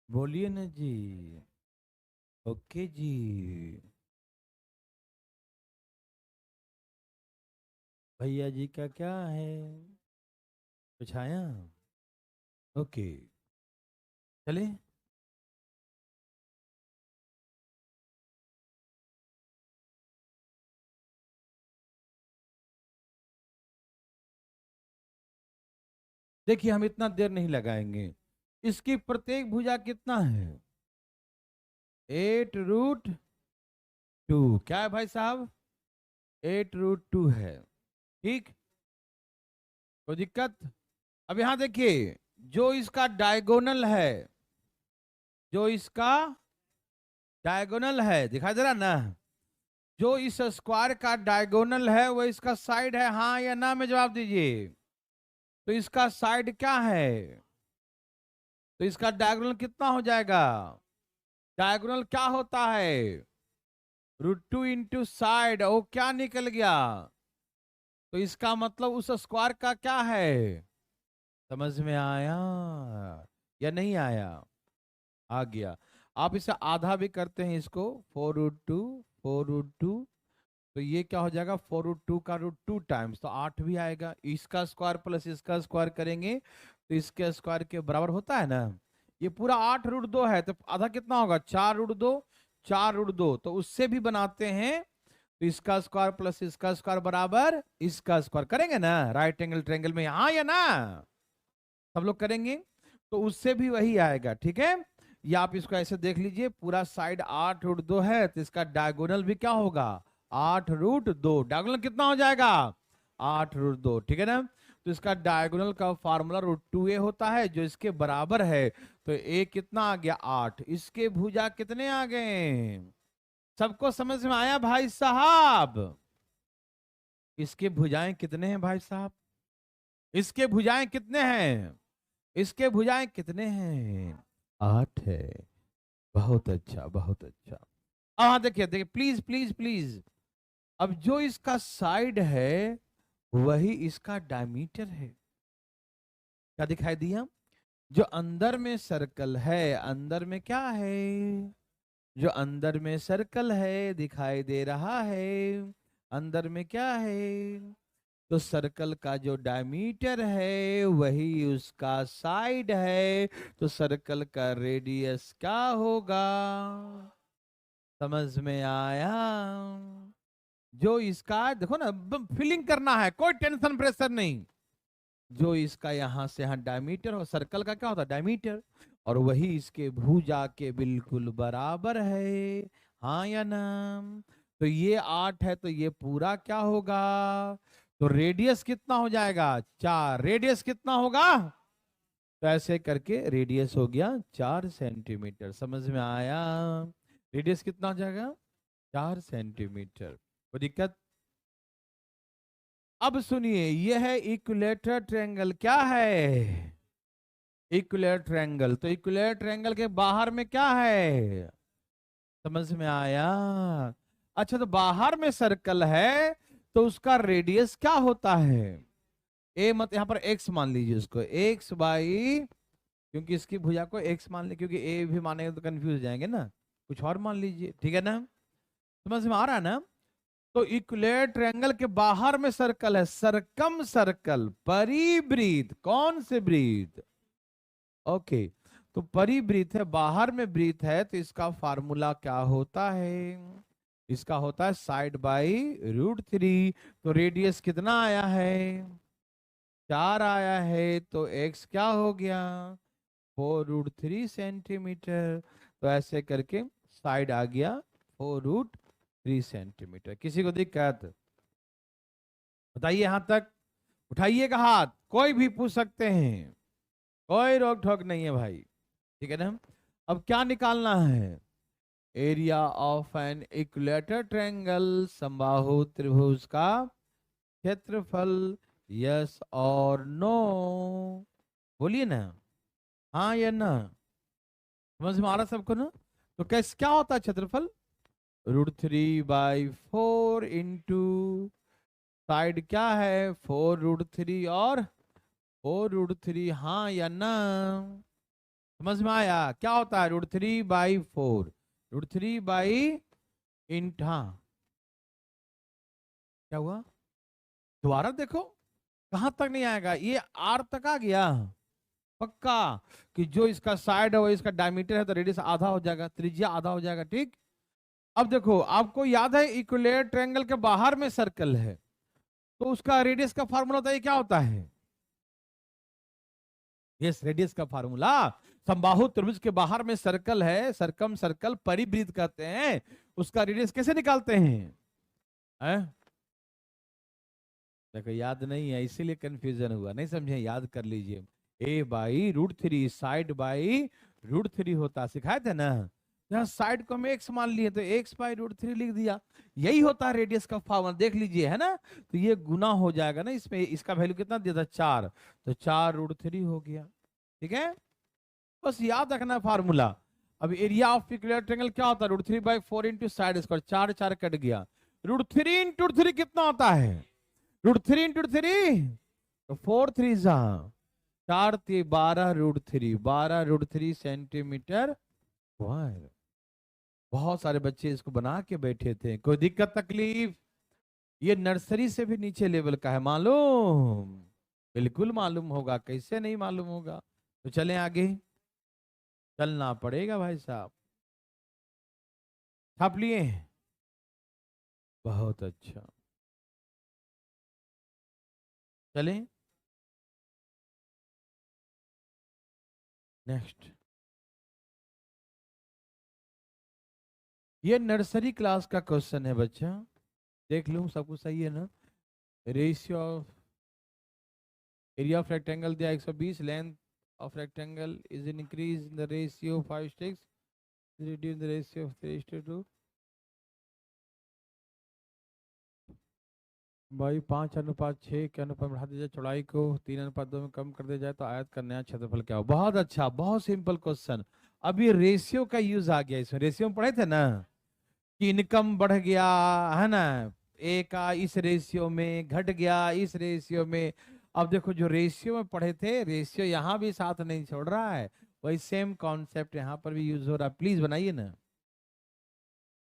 बोलिए ना जी। ओके जी। भैया जी का क्या है? कुछ आया? ओके, चले। देखिए, हम इतना देर नहीं लगाएंगे। इसकी प्रत्येक भुजा कितना है? 8√2। क्या है भाई साहब? 8√2 है। ठीक, कोई दिक्कत? अब यहां देखिए, जो इसका डायगोनल है, जो इसका डायगोनल है, दिखाई दे रहा ना? जो इस स्क्वायर का डायगोनल है वो इसका साइड है, हाँ या ना में जवाब दीजिए। तो इसका साइड क्या है? तो इसका डायगोनल कितना हो जाएगा? डायगोनल क्या होता है? √2 इंटू साइड, वो क्या निकल गया? तो इसका मतलब उस स्क्वायर का क्या है? समझ में आया या नहीं आया? आ गया। आप इसे आधा भी करते हैं इसको, 4√2, 4√2, तो ये क्या हो जाएगा? 4√2 का √2 टाइम्स, तो 8 भी आएगा। इसका स्क्वायर प्लस इसका स्क्वायर करेंगे तो इसके स्क्वायर के बराबर होता है ना? ये पूरा 8√2 है, तो आधा कितना होगा? 4√2, 4√2, तो उससे भी बनाते हैं। तो इसका स्क्वायर प्लस इसका स्क्वायर बराबर इसका स्क्वायर करेंगे ना, राइट एंगल ट्रायंगल में, हाँ या ना? सब लोग करेंगे, तो उससे भी वही आएगा। ठीक है, या आप इसको ऐसे देख लीजिए, पूरा साइड 8√2 है, तो इसका डायगोनल भी क्या होगा? 8√2। डायगोनल कितना हो जाएगा? 8√2। ठीक है ना? तो इसका डायगोनल का फार्मूला √2a होता है, जो इसके बराबर है। तो a कितना आ गया? 8। इसके भुजा कितने आ गए? सबको समझ में आया भाई साहब? इसके भुजाएं कितने हैं भाई साहब? इसके भुजाएं कितने हैं? इसके भुजाएं कितने हैं? 8 है। बहुत अच्छा, बहुत अच्छा। हाँ, देखिए देखिए, प्लीज प्लीज प्लीज। अब जो इसका साइड है वही इसका डायमीटर है। क्या दिखाई दिया? जो अंदर में सर्कल है, अंदर में क्या है? जो अंदर में सर्कल है दिखाई दे रहा है, अंदर में क्या है? तो सर्कल का जो डायमीटर है वही उसका साइड है। तो सर्कल का रेडियस क्या होगा? समझ में आया? जो इसका देखो ना, फीलिंग करना है, कोई टेंशन प्रेशर नहीं। जो इसका यहां से यहां डायमीटर, और सर्कल का क्या होता है? डायमीटर, और वही इसके भुजा के बिल्कुल बराबर है, हाँ या ना? तो ये 8 है, तो ये पूरा क्या होगा? तो रेडियस कितना हो जाएगा? 4। रेडियस कितना होगा? तो ऐसे करके रेडियस हो गया 4 सेंटीमीटर। समझ में आया? रेडियस कितना हो जाएगा? 4 सेंटीमीटर। कोई दिक्कत? अब सुनिए, यह है इक्विलेटरल ट्रायंगल। क्या है? Equilateral triangle. तो इक्विलेटरल ट्रायंगल के बाहर में क्या है? समझ में आया? अच्छा, तो बाहर में सर्कल है, तो उसका रेडियस क्या होता है? ए मत, यहां पर एक्स मान लीजिए उसको, एक्स बाई, क्योंकि इसकी भुजा को एक्स मान लीजिए, क्योंकि ए भी मानेंगे तो कंफ्यूज हो जाएंगे ना, कुछ और मान लीजिए। ठीक है ना? समझ में आ रहा है ना? तो इक्विलेटरल ट्रायंगल के बाहर में सर्कल है, सरकम सर्कल, परिवृत्त। कौन से वृत्त? ओके, तो परिवृत्त है, बाहर में वृत्त है, तो इसका फार्मूला क्या होता है? इसका होता है साइड बाई √3। तो रेडियस कितना आया है? 4 आया है, तो एक्स क्या हो गया? 4√3 सेंटीमीटर। तो ऐसे करके साइड आ गया 4√3 सेंटीमीटर। किसी को दिक्कत? बताइए यहां तक। उठाइएगा हाथ, कोई भी पूछ सकते हैं, कोई रोक ठोक नहीं है भाई। ठीक है ना? अब क्या निकालना है? Area of an equilateral triangle, समबाहु त्रिभुज का क्षेत्रफल यस और नो, बोलिए ना, हाँ या ना। समझ में आ रहा सबको ना? तो कैसे क्या होता है क्षेत्रफल? √3/4 इंटू साइड क्या है 4√3 और 4√3, हाँ या ना? समझ में आया क्या होता है? √3/4, √3 इंट, हाँ क्या हुआ? दोबारा देखो, कहां तक नहीं आएगा? ये आर तक आ गया पक्का, कि जो इसका साइड है वो इसका डायमीटर है, तो रेडियस आधा हो जाएगा, त्रिज्या आधा हो जाएगा, ठीक। अब देखो, आपको याद है इक्विलेटरल ट्रायंगल के बाहर में सर्कल है, तो उसका रेडियस का फार्मूला होता है, क्या होता है? यस, रेडियस का फार्मूला, समबाहु त्रिभुज के बाहर में सर्कल है, सरकम सर्कल परिवृत्त कहते हैं, उसका रेडियस कैसे निकालते हैं? देखो याद नहीं है इसीलिए कंफ्यूजन हुआ, नहीं समझे? याद कर लीजिए, a/√3 साइड बाई √3 होता, सिखाए थे ना। यहाँ साइड को हम x मान लिए तो x/√3 लिख दिया, यही होता है रेडियस का फॉर्मूला, देख लीजिए है ना। तो ये गुना हो जाएगा ना इसमें, इसका वैल्यू कितना दिया था 4, तो 4√3 हो गया, ठीक है। बस याद रखना फार्मूला। अब एरिया ऑफ इक्विलेटरल ट्रायंगल क्या होता है? √3/4 इंटू साइड स्क्वायर, 4 4 कट गया, √3 इंटू 3 कितना होता है? √3 इंटू 3 तो 4 3 जा 4 12 √3, 12 √3 सेंटीमीटर स्क्वायर। बहुत सारे बच्चे इसको बना के बैठे थे, कोई दिक्कत तकलीफ? ये नर्सरी से भी नीचे लेवल का है, मालूम? बिल्कुल मालूम होगा, कैसे नहीं मालूम होगा। तो चलें आगे, चलना पड़ेगा भाई साहब। छाप लिए? बहुत अच्छा, चलें नेक्स्ट। ये नर्सरी क्लास का क्वेश्चन है बच्चा, देख लूं सब कुछ सही है ना। Ratio of area of rectangle दिया 120, length of rectangle is increase in the ratio 5:6, reduce the ratio of 3:2 भाई 5:6 के अनुपात में बढ़ा दिया जाए, चौड़ाई को 3:2 में कम कर दिया जाए, तो आयत का नया क्षेत्रफल क्या हो? बहुत अच्छा, बहुत सिंपल क्वेश्चन। अभी रेशियो का यूज आ गया इसमें, रेशियो में पढ़े थे ना कि इनकम बढ़ गया है ना, ए का इस रेशियो में घट गया, इस रेशियो में। अब देखो, जो रेशियो में पढ़े थे, रेशियो यहाँ भी साथ नहीं छोड़ रहा है, वही सेम कॉन्सेप्ट यहाँ पर भी यूज हो रहा है। प्लीज बनाइए ना,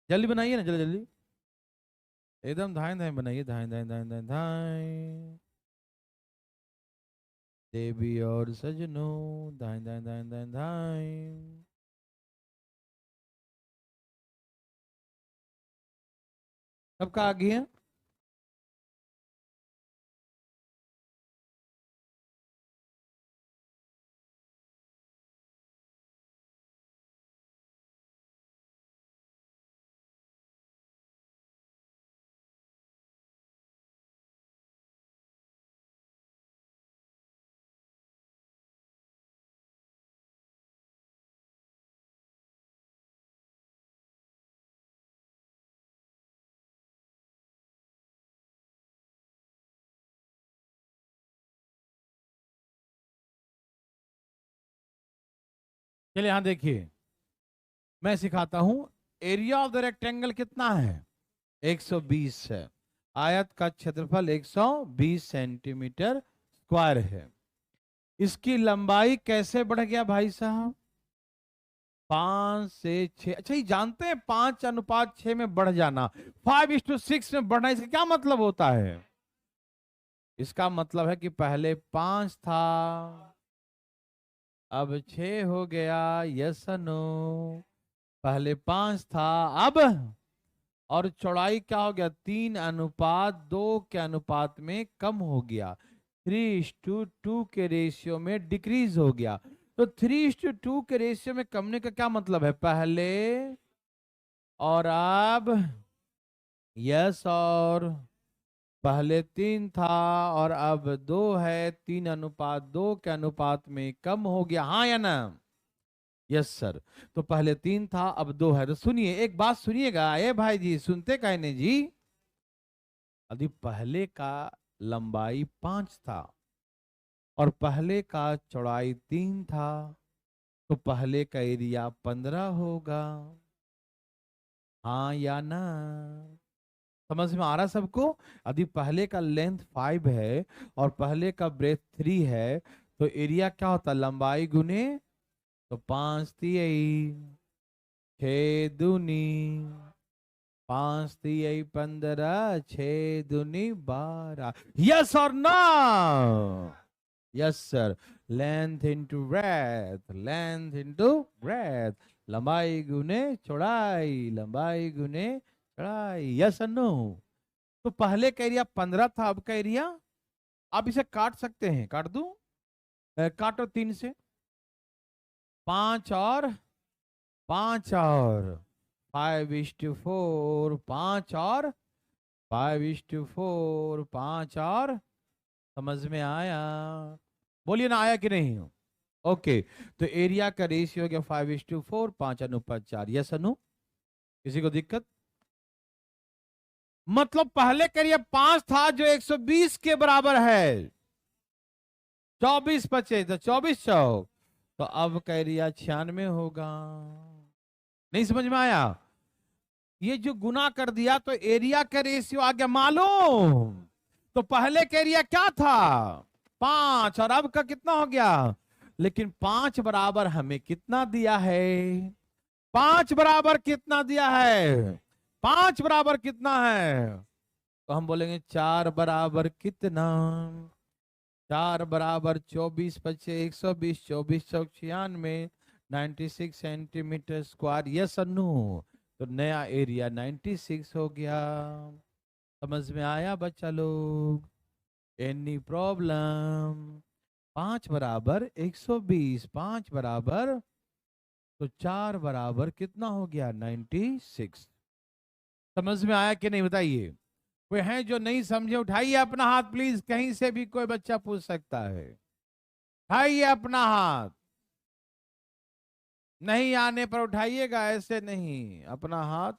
जल्दी बनाइए ना, जल्दी जल्दी, एकदम धाए धाए बनाइए, धाए धाए धाए धाए धाए। देवी और सजनों, धाए धाए धाए धाए धाए। सबका आ गया? चलिए यहाँ देखिए, मैं सिखाता हूं। एरिया ऑफ द रेक्टेंगल कितना है? 120 है। आयत का क्षेत्रफल 120 सेंटीमीटर स्क्वायर है। इसकी लंबाई कैसे बढ़ गया भाई साहब? 5 से 6। अच्छा, ये जानते हैं 5:6 में बढ़ जाना, 5:6 में बढ़ना, इसका क्या मतलब होता है? इसका मतलब है कि पहले 5 था, अब 6 हो गया, यस नो? पहले 5 था, अब, और चौड़ाई क्या हो गया? 3:2 के अनुपात में कम हो गया, 3:2 के रेशियो में डिक्रीज हो गया। तो 3:2 के रेशियो में कमने का क्या मतलब है? पहले और अब, यस और, पहले 3 था और अब 2 है, 3:2 के अनुपात में कम हो गया, हाँ या ना? Yes sir. तो पहले 3 था, अब 2 है। तो सुनिए, एक बात सुनिएगा, ए भाई जी, सुनते काहे नहीं जी? यदि पहले का लंबाई 5 था और पहले का चौड़ाई 3 था, तो पहले का एरिया 15 होगा। हाँ या ना? समझ में आ रहा सबको? यदि पहले का लेंथ 5 है और पहले का ब्रेथ 3 है, तो एरिया क्या होता है? लंबाई गुने, तो 5 तिहाई 6 दूनी 5 तिहाई 15 6 दूनी 12। यस और no? Yes sir. Length into breadth, length into breadth, लंबाई गुने चौड़ाई, लंबाई गुने चौड़ाई। यस और नो? तो पहले का एरिया 15 था, अब का एरिया, आप इसे काट सकते हैं, काट दूं? काटो 3 से, 5 और 5 और 5:4, 5 और 5:4, 5 और, समझ में आया? बोलिए ना, आया कि नहीं? ओके, तो एरिया का रेशियो हो गया 5:4, 5:4। यस अनु? किसी को दिक्कत? मतलब पहले करिए 5 था जो 120 के बराबर है, 24 बचे तो 24 चौक, तो अब का एरिया 96 होगा। नहीं समझ में आया? ये जो गुना कर दिया तो एरिया का रेशियो आ गया मालूम। तो पहले का एरिया क्या था? 5, और अब का कितना हो गया? लेकिन 5 बराबर हमें कितना दिया है? 5 बराबर कितना दिया है? 5 बराबर कितना है? तो हम बोलेंगे 4 बराबर कितना? 4 बराबर 24 बचे 120, 24 चौक 96, 96 सेंटीमीटर स्क्वायर। यस अनु? तो नया एरिया 96 हो गया। समझ में आया बच्चा लोग? Any problem? 5 बराबर 120, 5 बराबर, तो 4 बराबर कितना हो गया? 96। समझ में आया कि नहीं बताइए? कोई है जो नहीं समझे? उठाइए अपना हाथ प्लीज, कहीं से भी कोई बच्चा पूछ सकता है। उठाइए अपना हाथ, नहीं आने पर उठाइएगा, ऐसे नहीं, अपना हाथ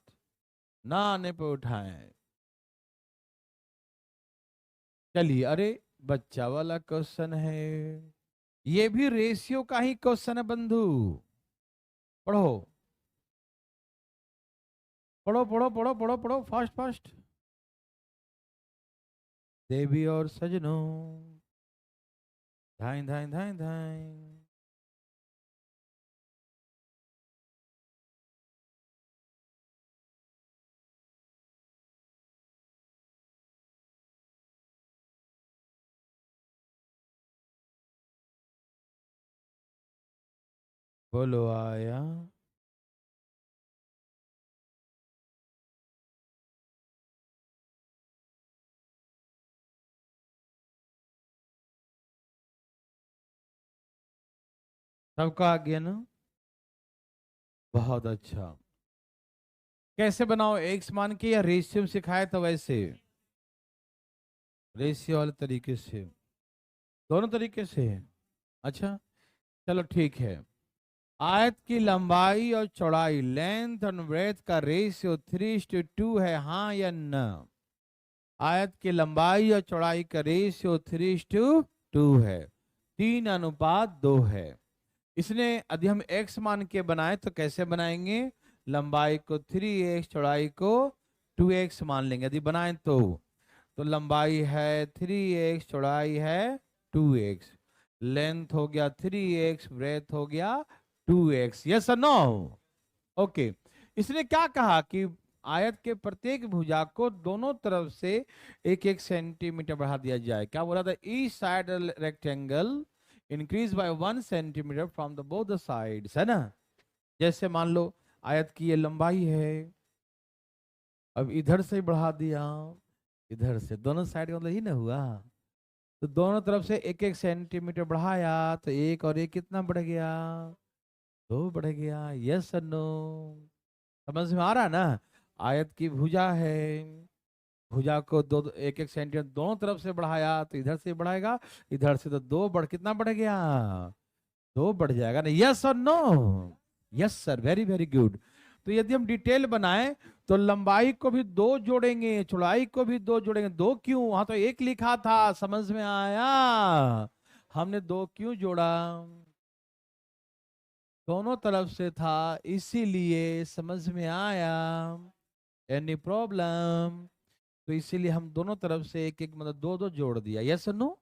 ना आने पर उठाएं। चलिए, अरे बच्चा वाला क्वेश्चन है, ये भी रेशियो का ही क्वेश्चन है बंधु। पढ़ो पढ़ो पढ़ो पढ़ो पढ़ो पढ़ो, फास्ट फास्ट। देवी और सजनों, धाई धाई धाई धाई। बोलो आया? सबका आ गया ना? बहुत अच्छा। कैसे बनाओ? एक्स मान के या रेशियो में सिखाया तो वैसे? रेशियो वाले तरीके से, दोनों तरीके से है। अच्छा, चलो ठीक है। आयत की लंबाई और चौड़ाई, लेंथ और ब्रेथ का रेशियो 3:2 है, हाँ या ना? आयत की लंबाई और चौड़ाई का रेशियो 3:2 है, 3:2 है। इसने यदि हम x मान के बनाए तो कैसे बनाएंगे? लंबाई को 3x, चौड़ाई को 2x मान लेंगे यदि बनाए तो लंबाई है 3x, चौड़ाई है 2x, लेंथ हो गया 3x, ब्रेथ हो गया 2x। यस और नो? ओके। इसने क्या कहा कि आयत के प्रत्येक भुजा को दोनों तरफ से 1-1 सेंटीमीटर बढ़ा दिया जाए। क्या बोला था? Each side rectangle increase by 1 centimetre from the both the sides, है ना? जैसे मान लो आयत की ये लंबाई है, अब इधर से बढ़ा दिया, इधर से, दोनों साइड मतलब ही ना हुआ, तो दोनों तरफ से 1-1 सेंटीमीटर बढ़ाया, तो 1 और 1 कितना बढ़ गया? 2 बढ़ गया। यस और नो? समझ में आ रहा ना? आयत की भुजा है, भुजा को 1-1 सेंटीमीटर दोनों तरफ से बढ़ाया, तो इधर से बढ़ाएगा, इधर से तो 2 बढ़, कितना बढ़ गया? 2 बढ़ जाएगा ना? यस और no? Yes sir, very very good. तो यदि हम डिटेल बनाएं तो लंबाई को भी 2 जोड़ेंगे, चौड़ाई को भी 2 जोड़ेंगे। 2 क्यों, वहां तो 1 लिखा था, समझ में आया? हमने 2 क्यों जोड़ा? दोनों तरफ से था, इसीलिए। समझ में आया? Any problem? तो इसीलिए हम दोनों तरफ से एक एक मतलब 2 2 जोड़ दिया। यस और नो?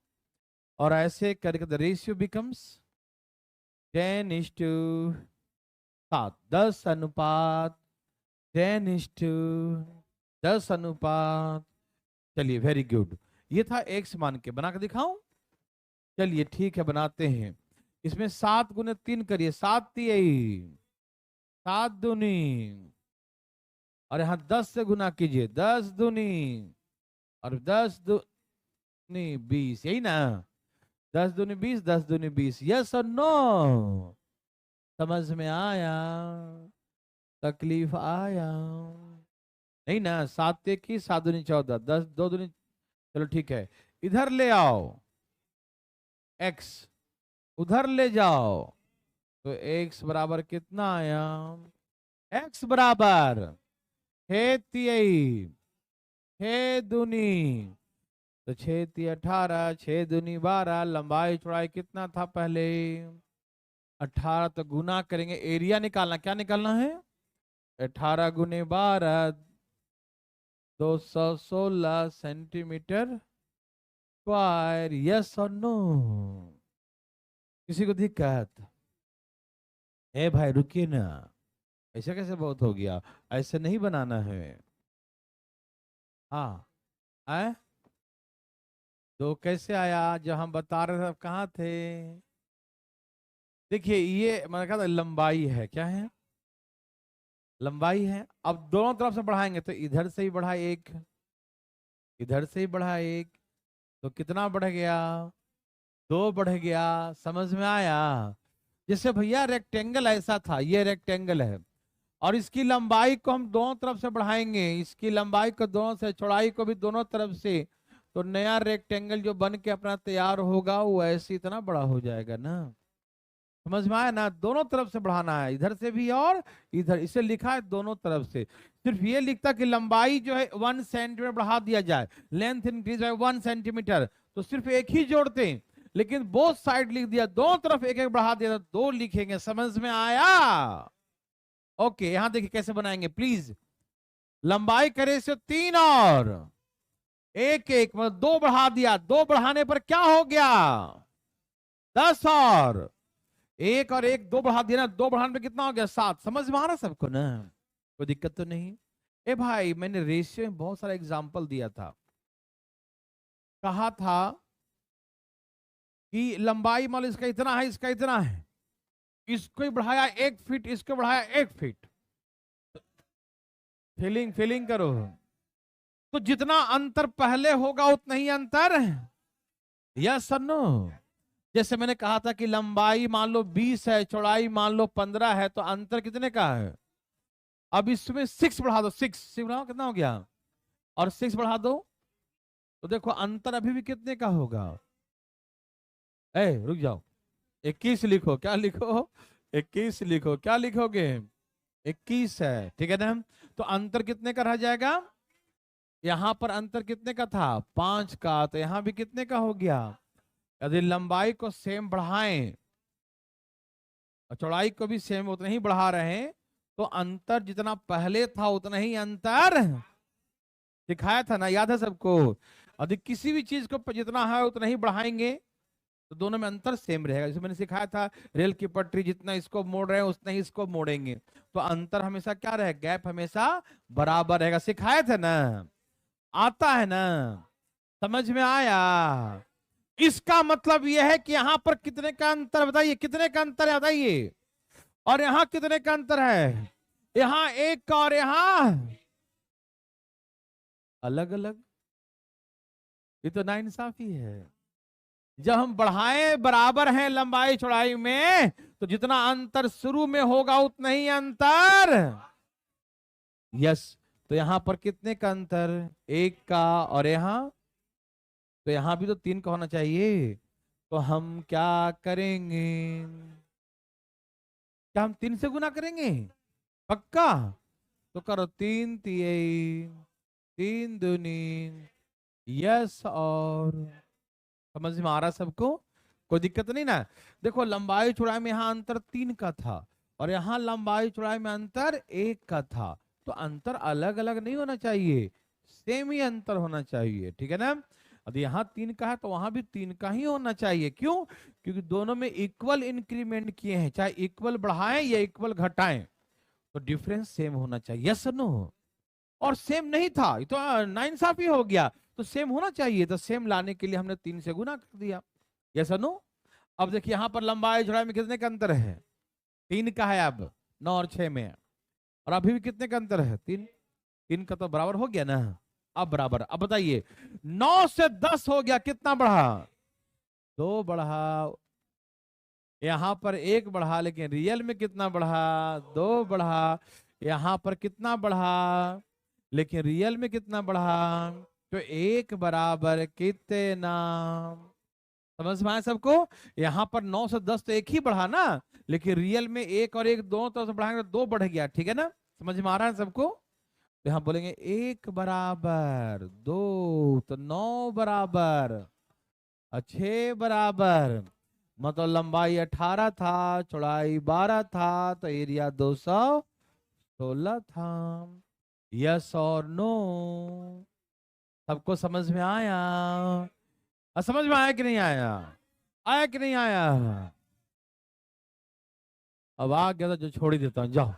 और ऐसे करके द रेशियो बिकम्स 10:7, 10 अनुपात 10:10 अनुपात। चलिए, वेरी गुड। ये था एक्स मान के, बना के दिखाऊं? चलिए ठीक है, बनाते हैं। इसमें 7 गुने 3 करिए, 7 तिहाई 7 दूनी, और यहाँ 10 से गुना कीजिए, 10 दूनी, और 10 दूनी 20, यही ना? 10 दूनी 20, 10 दूनी 20। यस और नो? समझ में आया? तकलीफ आया? नहीं ना? 7 की 7 दूनी 14, 10 2 दूनी। चलो ठीक है, इधर ले आओ x, उधर ले जाओ, तो x बराबर कितना आया? x बराबर 6 तिहाई 6 दूनी, तो 6 तिहाई 18, 6 दूनी 12। लंबाई चौड़ाई कितना था पहले? 18। तो गुना करेंगे, एरिया निकालना। क्या निकालना है? 18 गुने 12, 216 सेंटीमीटर स्क्वायर। यस और नो? किसी को दिक्कत? ए भाई रुकिए ना, ऐसा कैसे बहुत हो गया? ऐसे नहीं बनाना है। हाँ, आए तो कैसे आया? जब हम बता रहे थे आप कहाँ थे? देखिए, ये मैंने कहा था लंबाई है। क्या है? लंबाई है। अब दोनों तरफ से बढ़ाएंगे, तो इधर से ही बढ़ा 1, इधर से ही बढ़ा 1, तो कितना बढ़ गया? 2 बढ़ गया। समझ में आया? जैसे भैया रेक्टेंगल ऐसा था, ये रेक्टेंगल है, और इसकी लंबाई को हम दोनों तरफ से बढ़ाएंगे, इसकी लंबाई को दोनों से, चौड़ाई को भी दोनों तरफ से, तो नया रेक्टेंगल जो बन के अपना तैयार होगा वो ऐसे इतना बड़ा हो जाएगा ना। समझ में आया ना? दोनों तरफ से बढ़ाना है, इधर से भी और इधर। इसे लिखा है दोनों तरफ से। सिर्फ ये लिखता कि लंबाई जो है 1 सेंटीमीटर बढ़ा दिया जाए, लेंथ इंक्रीज बाय 1 सेंटीमीटर, तो सिर्फ एक ही जोड़ते हैं। लेकिन बोथ साइड लिख दिया, दोनों तरफ एक एक बढ़ा दिया, तो 2 लिखेंगे। समझ में आया? ओके, यहां देखिए कैसे बनाएंगे प्लीज। लंबाई करे से 3 और 1 1 मतलब 2 बढ़ा दिया, 2 बढ़ाने पर क्या हो गया? 10, और 1 और 1 2 बढ़ा दिया ना, 2 बढ़ाने पर कितना हो गया? 7। समझ में आ रहा सबको ना? कोई दिक्कत तो नहीं? ए भाई, मैंने रेशियो में बहुत सारा एग्जांपल दिया था। कहा था कि लंबाई मान लो इसका इतना है, इसका इतना है, इसको ही बढ़ाया 1 फीट, इसको बढ़ाया 1 फीट। फीलिंग फीलिंग करो, तो जितना अंतर पहले होगा उतना ही अंतर। यस और नो? जैसे मैंने कहा था कि लंबाई मान लो 20 है, चौड़ाई मान लो 15 है, तो अंतर कितने का है? अब इसमें 6 बढ़ा दो, 6 बढ़ाओ, कितना हो गया? और 6 बढ़ा दो, तो देखो अंतर अभी भी कितने का होगा? ए रुक जाओ, 21 लिखो। क्या लिखो? 21 लिखो। क्या लिखोगे? 21 है, ठीक है ना? तो अंतर कितने का रह जाएगा? यहां पर अंतर कितने का था? 5 का, तो यहां भी कितने का हो गया? यदि लंबाई को सेम बढ़ाएं और चौड़ाई को भी सेम उतना ही बढ़ा रहे हैं, तो अंतर जितना पहले था उतना ही अंतर दिखाया था ना, याद है सबको? यदि किसी भी चीज को जितना है उतना ही बढ़ाएंगे, तो दोनों में अंतर सेम रहेगा। जैसे मैंने सिखाया था, रेल की पटरी जितना इसको मोड़ रहे हैं उतना ही इसको मोड़ेंगे, तो अंतर हमेशा क्या रहेगा? गैप हमेशा बराबर रहेगा। सिखाया था ना? आता है ना? समझ में आया? इसका मतलब यह है कि यहां पर कितने का अंतर बताइए, कितने का अंतर है बताइए? और यहां कितने का अंतर है? यहां 1 का, और यहां अलग अलग। ये तो नाइंसाफी है। जब हम बढ़ाए बराबर हैं लंबाई चौड़ाई में, तो जितना अंतर शुरू में होगा उतना ही अंतर। यस, तो यहां पर कितने का अंतर? 1 का, और यहां, तो यहां भी तो 3 का होना चाहिए। तो हम क्या करेंगे? क्या हम 3 से गुना करेंगे? पक्का? तो करो 3 तिये 3 दूनी यस। और समझ में आ रहा सबको? कोई दिक्कत नहीं ना? देखो लंबाई चौड़ाई में यहाँ अंतर 3 का था और यहाँ लंबाई चौड़ाई में अंतर 1 का था, तो अंतर अलग अलग नहीं होना चाहिए, सेम ही अंतर होना चाहिए, ठीक है ना? यदि यहाँ 3 का है तो वहां भी 3 का ही होना चाहिए। क्यों? क्योंकि दोनों में इक्वल इंक्रीमेंट किए हैं, चाहे इक्वल बढ़ाएं या इक्वल घटाएं, तो डिफरेंस सेम होना चाहिए। Yes no? और सेम नहीं था, ये तो नाइंसाफी हो गया, तो सेम होना चाहिए, तो सेम लाने के लिए हमने 3 से गुना कर दिया। Yes no? अब देखिए यहाँ पर लंबाई चौड़ाई में कितने का अंतर है? 3 का है अब 9 और 6 में, और अभी भी कितने का अंतर है? 3। 3 का तो बराबर हो गया ना? अब बराबर। अब बताइए 9 से 10 हो गया, कितना बढ़ा? 2 बढ़ा। यहां पर 1 बढ़ा, लेकिन रियल में कितना बढ़ा? 2 बढ़ा। यहां पर कितना बढ़ा? लेकिन रियल में कितना बढ़ा? तो 1 बराबर कितना? समझ में आया सबको? यहाँ पर 9 से 10 तो 1 ही बढ़ा ना, लेकिन रियल में 1 और 1 दो तो बढ़ाएंगे तो 2 बढ़ गया, ठीक है ना? समझ में आ रहा है सबको? तो यहाँ बोलेंगे 1 बराबर 2, तो 9 बराबर 6 बराबर, मतलब लंबाई 18 था, चौड़ाई 12 था, तो एरिया 216 था। यस और नो? सबको समझ में आया? समझ में आया कि नहीं आया? आया कि नहीं आया? अब आ गया तो जो छोड़ ही देता हूं, जाओ।